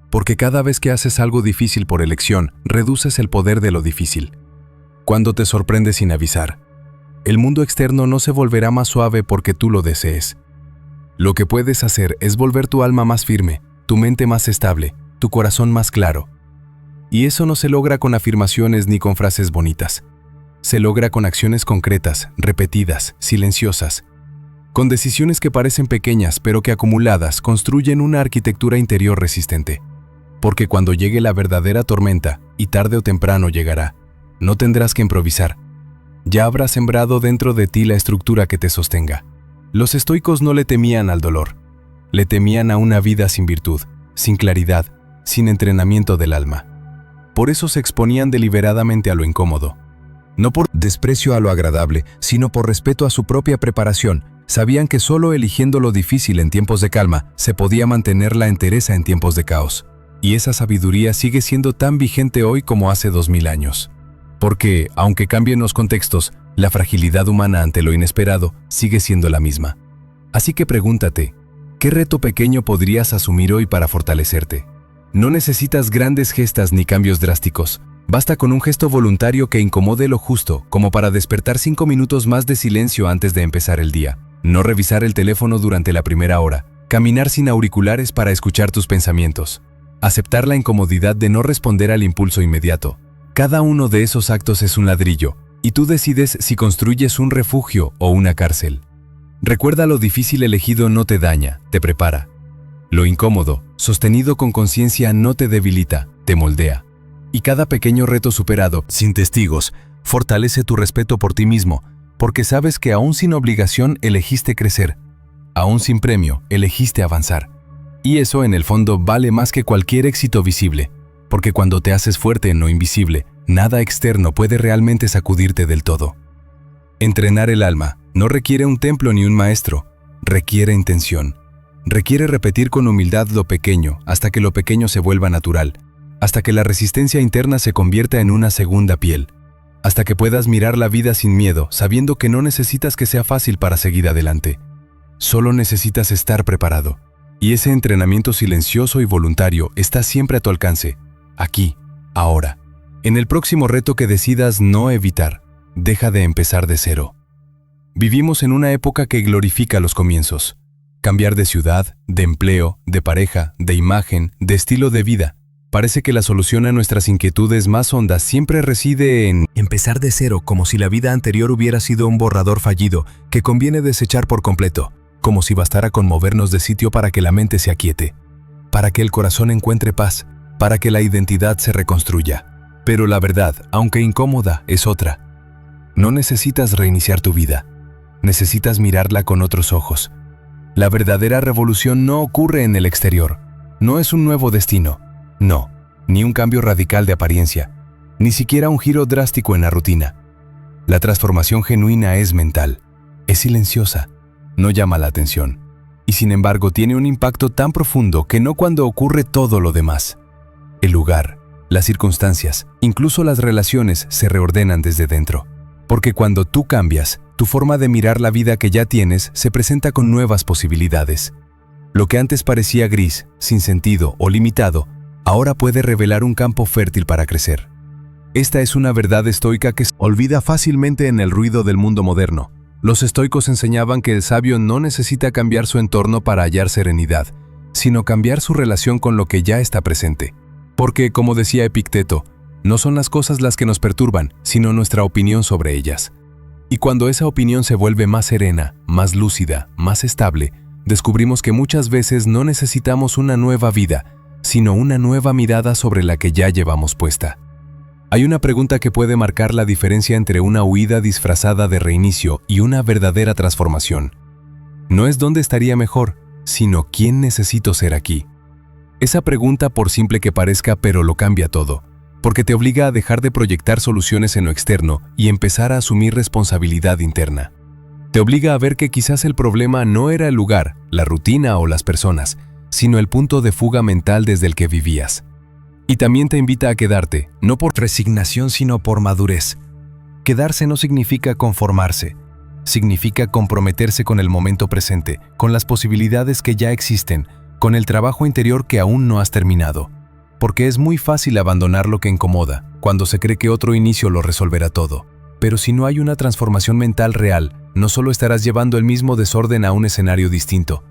S1: Porque cada vez que haces algo difícil por elección, reduces el poder de lo difícil. Cuando te sorprendes sin avisar, el mundo externo no se volverá más suave porque tú lo desees. Lo que puedes hacer es volver tu alma más firme, tu mente más estable, tu corazón más claro. Y eso no se logra con afirmaciones ni con frases bonitas. Se logra con acciones concretas, repetidas, silenciosas. Con decisiones que parecen pequeñas, pero que acumuladas construyen una arquitectura interior resistente. Porque cuando llegue la verdadera tormenta, y tarde o temprano llegará, no tendrás que improvisar. Ya habrás sembrado dentro de ti la estructura que te sostenga. Los estoicos no le temían al dolor. Le temían a una vida sin virtud, sin claridad, sin entrenamiento del alma. Por eso se exponían deliberadamente a lo incómodo. No por desprecio a lo agradable, sino por respeto a su propia preparación. Sabían que solo eligiendo lo difícil en tiempos de calma, se podía mantener la entereza en tiempos de caos. Y esa sabiduría sigue siendo tan vigente hoy como hace 2000 años. Porque, aunque cambien los contextos, la fragilidad humana ante lo inesperado sigue siendo la misma. Así que pregúntate, ¿qué reto pequeño podrías asumir hoy para fortalecerte? No necesitas grandes gestas ni cambios drásticos. Basta con un gesto voluntario que incomode lo justo, como para despertar 5 minutos más de silencio antes de empezar el día. No revisar el teléfono durante la primera hora. Caminar sin auriculares para escuchar tus pensamientos. Aceptar la incomodidad de no responder al impulso inmediato. Cada uno de esos actos es un ladrillo, y tú decides si construyes un refugio o una cárcel. Recuerda, lo difícil elegido no te daña, te prepara. Lo incómodo, sostenido con conciencia, no te debilita, te moldea. Y cada pequeño reto superado, sin testigos, fortalece tu respeto por ti mismo, porque sabes que aún sin obligación elegiste crecer. Aún sin premio, elegiste avanzar. Y eso, en el fondo, vale más que cualquier éxito visible, porque cuando te haces fuerte en lo invisible, nada externo puede realmente sacudirte del todo. Entrenar el alma no requiere un templo ni un maestro, requiere intención. Requiere repetir con humildad lo pequeño hasta que lo pequeño se vuelva natural, hasta que la resistencia interna se convierta en una segunda piel, hasta que puedas mirar la vida sin miedo, sabiendo que no necesitas que sea fácil para seguir adelante. Solo necesitas estar preparado. Y ese entrenamiento silencioso y voluntario está siempre a tu alcance, aquí, ahora. En el próximo reto que decidas no evitar, deja de empezar de cero. Vivimos en una época que glorifica los comienzos. Cambiar de ciudad, de empleo, de pareja, de imagen, de estilo de vida. Parece que la solución a nuestras inquietudes más hondas siempre reside en empezar de cero, como si la vida anterior hubiera sido un borrador fallido que conviene desechar por completo, como si bastara con movernos de sitio para que la mente se aquiete, para que el corazón encuentre paz, para que la identidad se reconstruya. Pero la verdad, aunque incómoda, es otra. No necesitas reiniciar tu vida, necesitas mirarla con otros ojos. La verdadera revolución no ocurre en el exterior, no es un nuevo destino, no, ni un cambio radical de apariencia, ni siquiera un giro drástico en la rutina. La transformación genuina es mental, es silenciosa, no llama la atención, y sin embargo tiene un impacto tan profundo que no cuando ocurre todo lo demás. El lugar, las circunstancias, incluso las relaciones se reordenan desde dentro. Porque cuando tú cambias, tu forma de mirar la vida que ya tienes se presenta con nuevas posibilidades. Lo que antes parecía gris, sin sentido o limitado, ahora puede revelar un campo fértil para crecer. Esta es una verdad estoica que se olvida fácilmente en el ruido del mundo moderno. Los estoicos enseñaban que el sabio no necesita cambiar su entorno para hallar serenidad, sino cambiar su relación con lo que ya está presente. Porque, como decía Epicteto, no son las cosas las que nos perturban, sino nuestra opinión sobre ellas. Y cuando esa opinión se vuelve más serena, más lúcida, más estable, descubrimos que muchas veces no necesitamos una nueva vida, sino una nueva mirada sobre la que ya llevamos puesta. Hay una pregunta que puede marcar la diferencia entre una huida disfrazada de reinicio y una verdadera transformación. No es dónde estaría mejor, sino quién necesito ser aquí. Esa pregunta, por simple que parezca, pero lo cambia todo, porque te obliga a dejar de proyectar soluciones en lo externo y empezar a asumir responsabilidad interna. Te obliga a ver que quizás el problema no era el lugar, la rutina o las personas, sino el punto de fuga mental desde el que vivías. Y también te invita a quedarte, no por resignación sino por madurez. Quedarse no significa conformarse, significa comprometerse con el momento presente, con las posibilidades que ya existen, con el trabajo interior que aún no has terminado. Porque es muy fácil abandonar lo que incomoda, cuando se cree que otro inicio lo resolverá todo. Pero si no hay una transformación mental real, no solo estarás llevando el mismo desorden a un escenario distinto.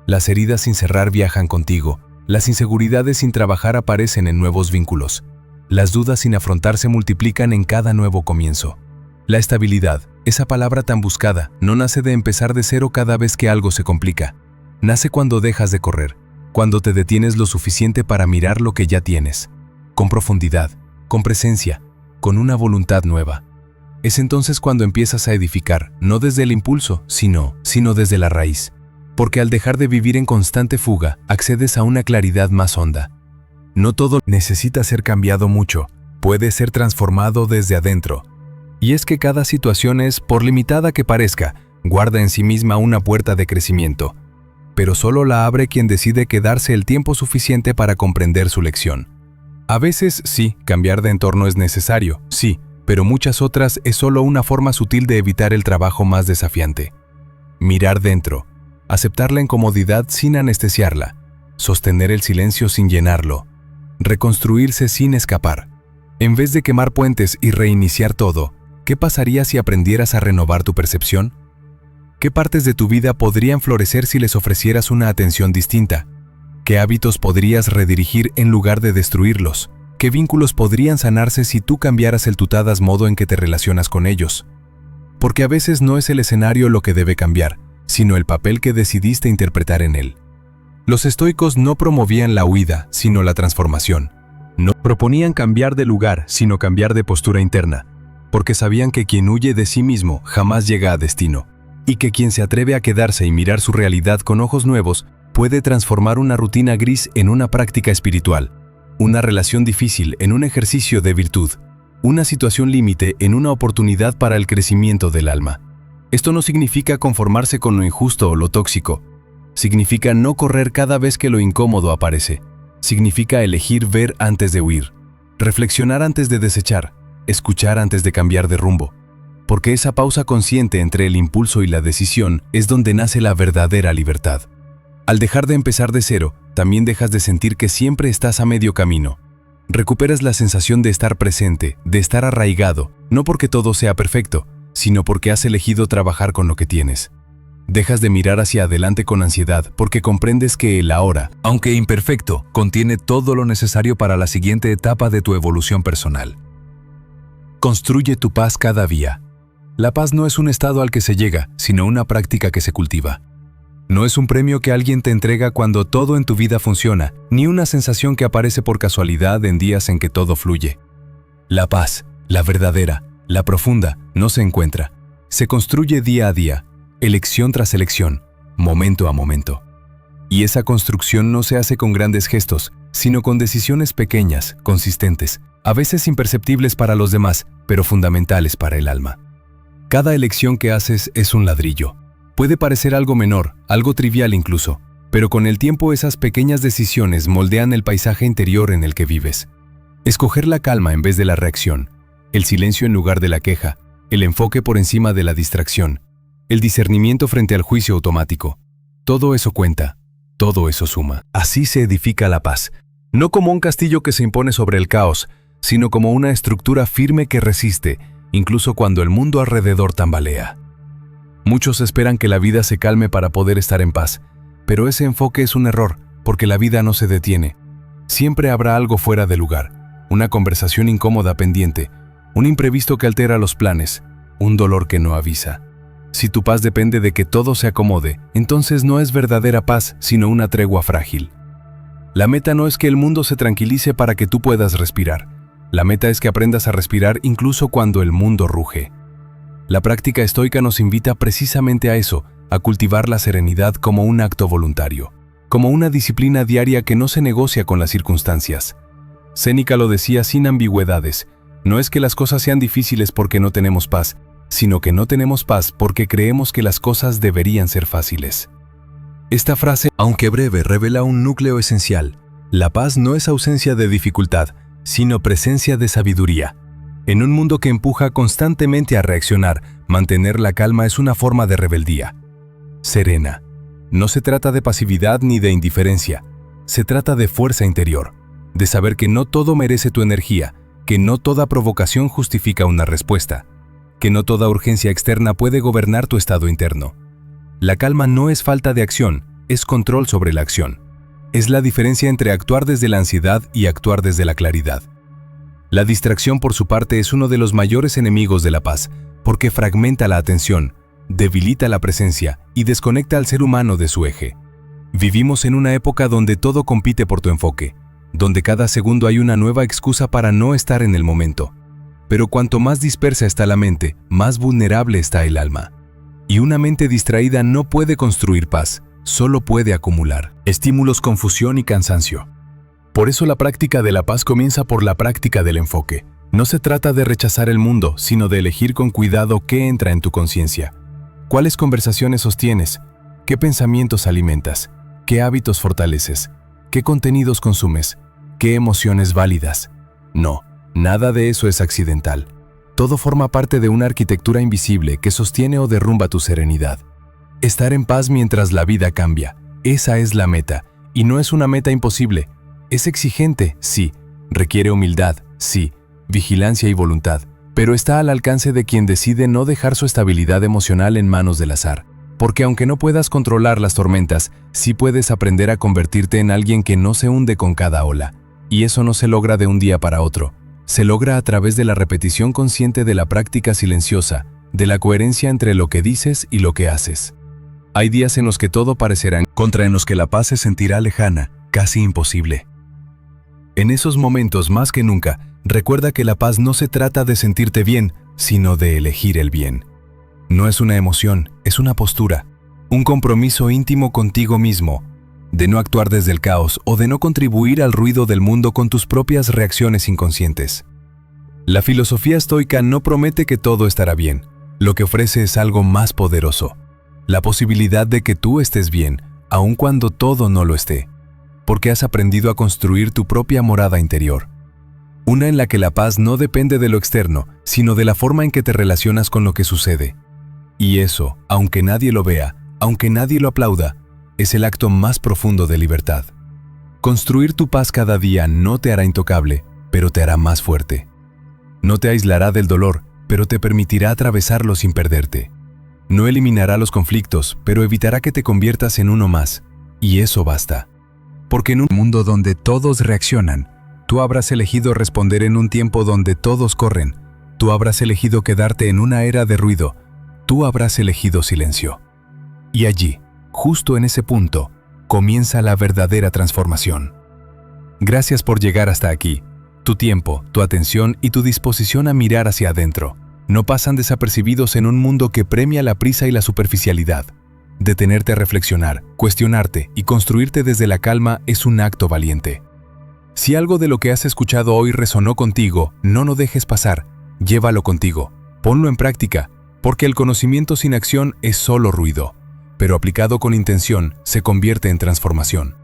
S1: Las heridas sin cerrar viajan contigo, las inseguridades sin trabajar aparecen en nuevos vínculos, las dudas sin afrontar se multiplican en cada nuevo comienzo. La estabilidad, esa palabra tan buscada, no nace de empezar de cero cada vez que algo se complica. Nace cuando dejas de correr, cuando te detienes lo suficiente para mirar lo que ya tienes, con profundidad, con presencia, con una voluntad nueva. Es entonces cuando empiezas a edificar, no desde el impulso, sino desde la raíz. Porque al dejar de vivir en constante fuga, accedes a una claridad más honda. No todo necesita ser cambiado mucho, puede ser transformado desde adentro. Y es que cada situación es, por limitada que parezca, guarda en sí misma una puerta de crecimiento. Pero solo la abre quien decide quedarse el tiempo suficiente para comprender su lección. A veces, sí, cambiar de entorno es necesario, sí, pero muchas otras es solo una forma sutil de evitar el trabajo más desafiante. Mirar dentro, aceptar la incomodidad sin anestesiarla, sostener el silencio sin llenarlo, reconstruirse sin escapar. En vez de quemar puentes y reiniciar todo, ¿qué pasaría si aprendieras a renovar tu percepción? ¿Qué partes de tu vida podrían florecer si les ofrecieras una atención distinta? ¿Qué hábitos podrías redirigir en lugar de destruirlos? ¿Qué vínculos podrían sanarse si tú cambiaras el tutadas modo en que te relacionas con ellos? Porque a veces no es el escenario lo que debe cambiar, sino el papel que decidiste interpretar en él. Los estoicos no promovían la huida, sino la transformación. No proponían cambiar de lugar, sino cambiar de postura interna, porque sabían que quien huye de sí mismo jamás llega a destino, y que quien se atreve a quedarse y mirar su realidad con ojos nuevos puede transformar una rutina gris en una práctica espiritual, una relación difícil en un ejercicio de virtud, una situación límite en una oportunidad para el crecimiento del alma. Esto no significa conformarse con lo injusto o lo tóxico. Significa no correr cada vez que lo incómodo aparece. Significa elegir ver antes de huir, reflexionar antes de desechar, escuchar antes de cambiar de rumbo. Porque esa pausa consciente entre el impulso y la decisión es donde nace la verdadera libertad. Al dejar de empezar de cero, también dejas de sentir que siempre estás a medio camino. Recuperas la sensación de estar presente, de estar arraigado, no porque todo sea perfecto, sino porque has elegido trabajar con lo que tienes. Dejas de mirar hacia adelante con ansiedad porque comprendes que el ahora, aunque imperfecto, contiene todo lo necesario para la siguiente etapa de tu evolución personal. Construye tu paz cada día. La paz no es un estado al que se llega, sino una práctica que se cultiva. No es un premio que alguien te entrega cuando todo en tu vida funciona, ni una sensación que aparece por casualidad en días en que todo fluye. La paz, la verdadera, la profunda, no se encuentra. Se construye día a día, elección tras elección, momento a momento. Y esa construcción no se hace con grandes gestos, sino con decisiones pequeñas, consistentes, a veces imperceptibles para los demás, pero fundamentales para el alma. Cada elección que haces es un ladrillo. Puede parecer algo menor, algo trivial incluso, pero con el tiempo esas pequeñas decisiones moldean el paisaje interior en el que vives. Escoger la calma en vez de la reacción, el silencio en lugar de la queja, el enfoque por encima de la distracción, el discernimiento frente al juicio automático. Todo eso cuenta, todo eso suma. Así se edifica la paz, no como un castillo que se impone sobre el caos, sino como una estructura firme que resiste, incluso cuando el mundo alrededor tambalea. Muchos esperan que la vida se calme para poder estar en paz, pero ese enfoque es un error, porque la vida no se detiene. Siempre habrá algo fuera de lugar, una conversación incómoda pendiente, un imprevisto que altera los planes, un dolor que no avisa. Si tu paz depende de que todo se acomode, entonces no es verdadera paz, sino una tregua frágil. La meta no es que el mundo se tranquilice para que tú puedas respirar. La meta es que aprendas a respirar incluso cuando el mundo ruge. La práctica estoica nos invita precisamente a eso, a cultivar la serenidad como un acto voluntario, como una disciplina diaria que no se negocia con las circunstancias. Séneca lo decía sin ambigüedades: no es que las cosas sean difíciles porque no tenemos paz, sino que no tenemos paz porque creemos que las cosas deberían ser fáciles. Esta frase, aunque breve, revela un núcleo esencial. La paz no es ausencia de dificultad, sino presencia de sabiduría. En un mundo que empuja constantemente a reaccionar, mantener la calma es una forma de rebeldía. Serena. No se trata de pasividad ni de indiferencia. Se trata de fuerza interior, de saber que no todo merece tu energía, que no toda provocación justifica una respuesta, que no toda urgencia externa puede gobernar tu estado interno. La calma no es falta de acción, es control sobre la acción. Es la diferencia entre actuar desde la ansiedad y actuar desde la claridad. La distracción, por su parte, es uno de los mayores enemigos de la paz, porque fragmenta la atención, debilita la presencia y desconecta al ser humano de su eje. Vivimos en una época donde todo compite por tu enfoque, donde cada segundo hay una nueva excusa para no estar en el momento. Pero cuanto más dispersa está la mente, más vulnerable está el alma. Y una mente distraída no puede construir paz, solo puede acumular estímulos, confusión y cansancio. Por eso la práctica de la paz comienza por la práctica del enfoque. No se trata de rechazar el mundo, sino de elegir con cuidado qué entra en tu conciencia. ¿Cuáles conversaciones sostienes? ¿Qué pensamientos alimentas? ¿Qué hábitos fortaleces? ¿Qué contenidos consumes? ¿Qué emociones válidas? No, nada de eso es accidental. Todo forma parte de una arquitectura invisible que sostiene o derrumba tu serenidad. Estar en paz mientras la vida cambia. Esa es la meta, y no es una meta imposible. Es exigente, sí. Requiere humildad, sí. Vigilancia y voluntad, pero está al alcance de quien decide no dejar su estabilidad emocional en manos del azar. Porque aunque no puedas controlar las tormentas, sí puedes aprender a convertirte en alguien que no se hunde con cada ola. Y eso no se logra de un día para otro. Se logra a través de la repetición consciente de la práctica silenciosa, de la coherencia entre lo que dices y lo que haces. Hay días en los que todo parecerá en contra, en los que la paz se sentirá lejana, casi imposible. En esos momentos, más que nunca, recuerda que la paz no se trata de sentirte bien, sino de elegir el bien. No es una emoción, es una postura, un compromiso íntimo contigo mismo, de no actuar desde el caos o de no contribuir al ruido del mundo con tus propias reacciones inconscientes. La filosofía estoica no promete que todo estará bien, lo que ofrece es algo más poderoso, la posibilidad de que tú estés bien, aun cuando todo no lo esté, porque has aprendido a construir tu propia morada interior. Una en la que la paz no depende de lo externo, sino de la forma en que te relacionas con lo que sucede. Y eso, aunque nadie lo vea, aunque nadie lo aplauda, es el acto más profundo de libertad. Construir tu paz cada día no te hará intocable, pero te hará más fuerte. No te aislará del dolor, pero te permitirá atravesarlo sin perderte. No eliminará los conflictos, pero evitará que te conviertas en uno más. Y eso basta. Porque en un mundo donde todos reaccionan, tú habrás elegido responder en un tiempo donde todos corren. Tú habrás elegido quedarte en una era de ruido. Tú habrás elegido silencio. Y allí, justo en ese punto, comienza la verdadera transformación. Gracias por llegar hasta aquí. Tu tiempo, tu atención y tu disposición a mirar hacia adentro no pasan desapercibidos en un mundo que premia la prisa y la superficialidad. Detenerte a reflexionar, cuestionarte y construirte desde la calma es un acto valiente. Si algo de lo que has escuchado hoy resonó contigo, no lo dejes pasar, llévalo contigo, ponlo en práctica, porque el conocimiento sin acción es solo ruido, pero aplicado con intención se convierte en transformación.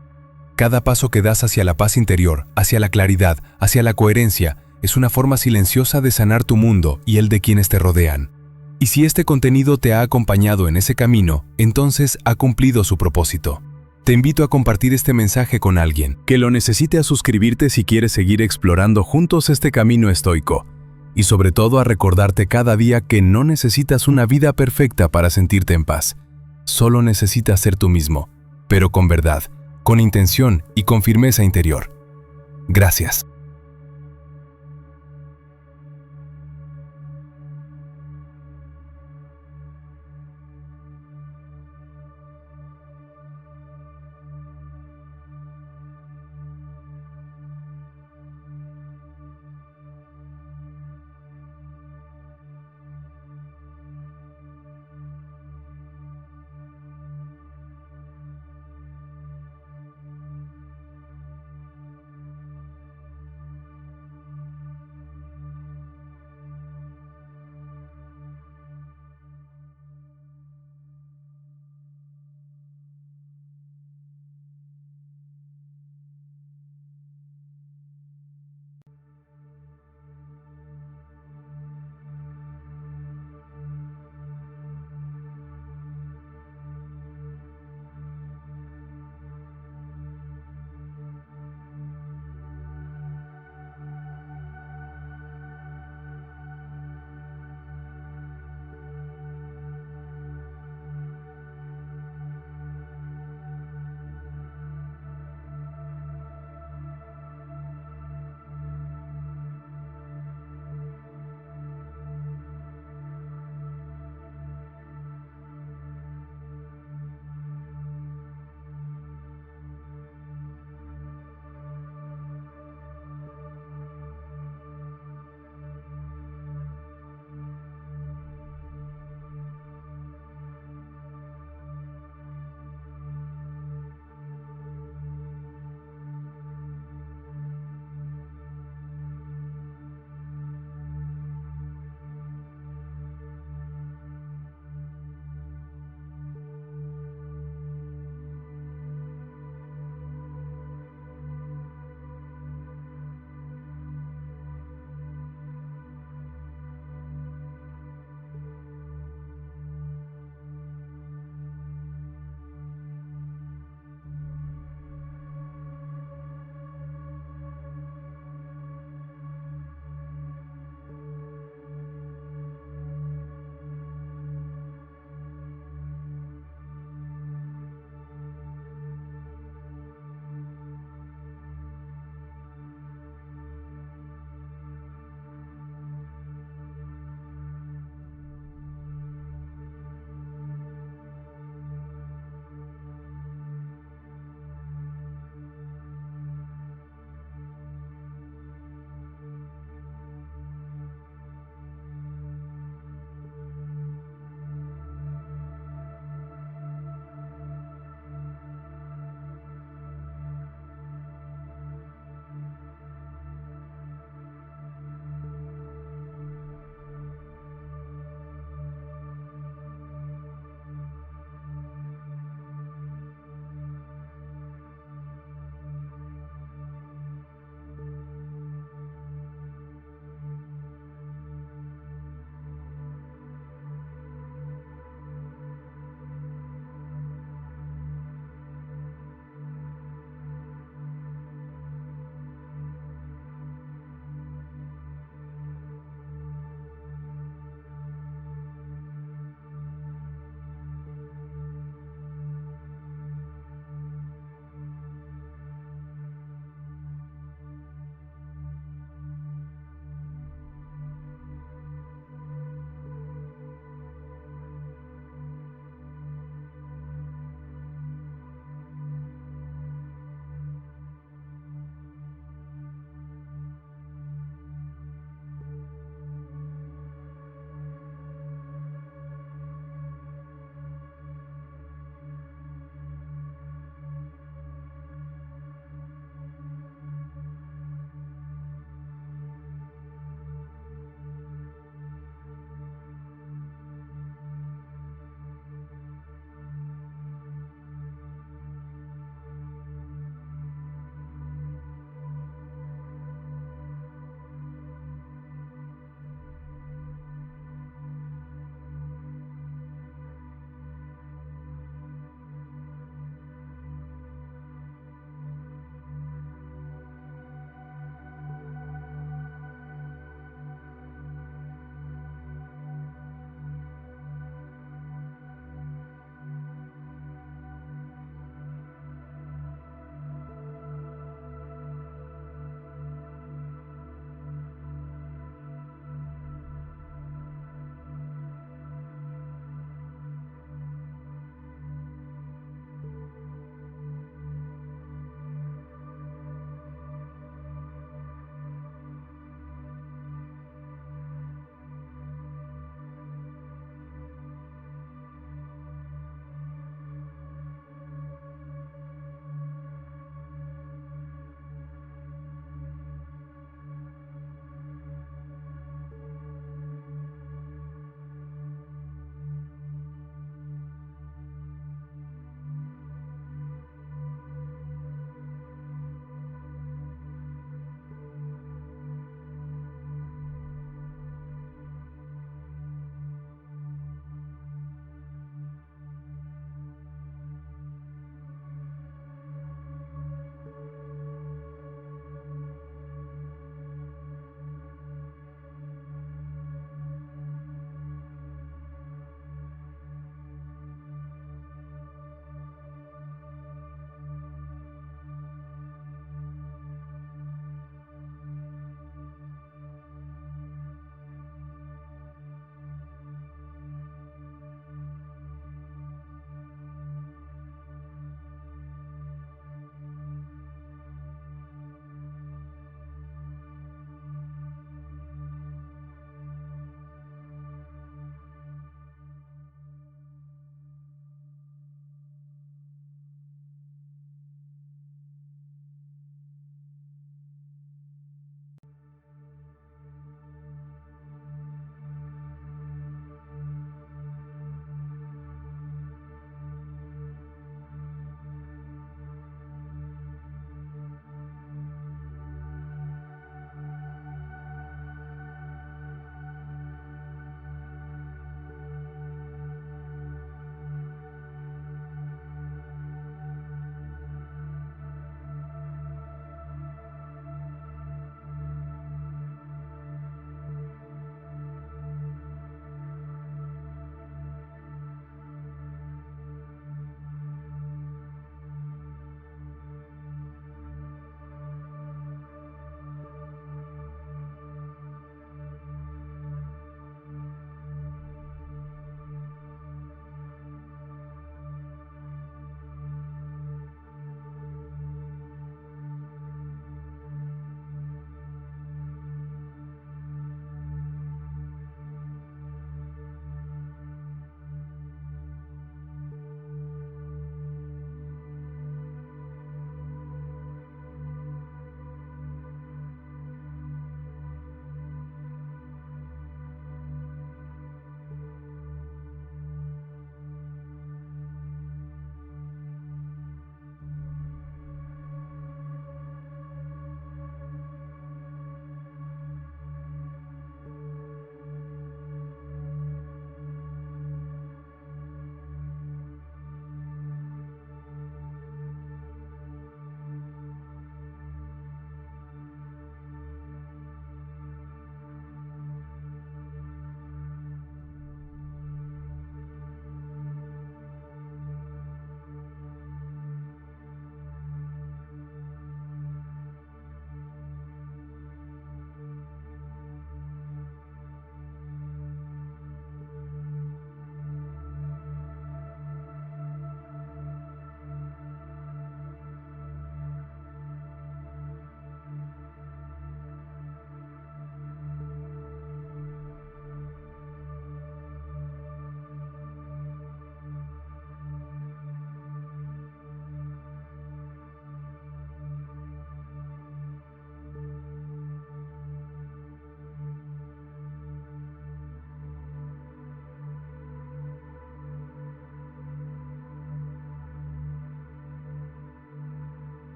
S1: Cada paso que das hacia la paz interior, hacia la claridad, hacia la coherencia, es una forma silenciosa de sanar tu mundo y el de quienes te rodean. Y si este contenido te ha acompañado en ese camino, entonces ha cumplido su propósito. Te invito a compartir este mensaje con alguien que lo necesite, a suscribirte si quieres seguir explorando juntos este camino estoico. Y sobre todo a recordarte cada día que no necesitas una vida perfecta para sentirte en paz. Solo necesitas ser tú mismo, pero con verdad, con intención y con firmeza interior. Gracias.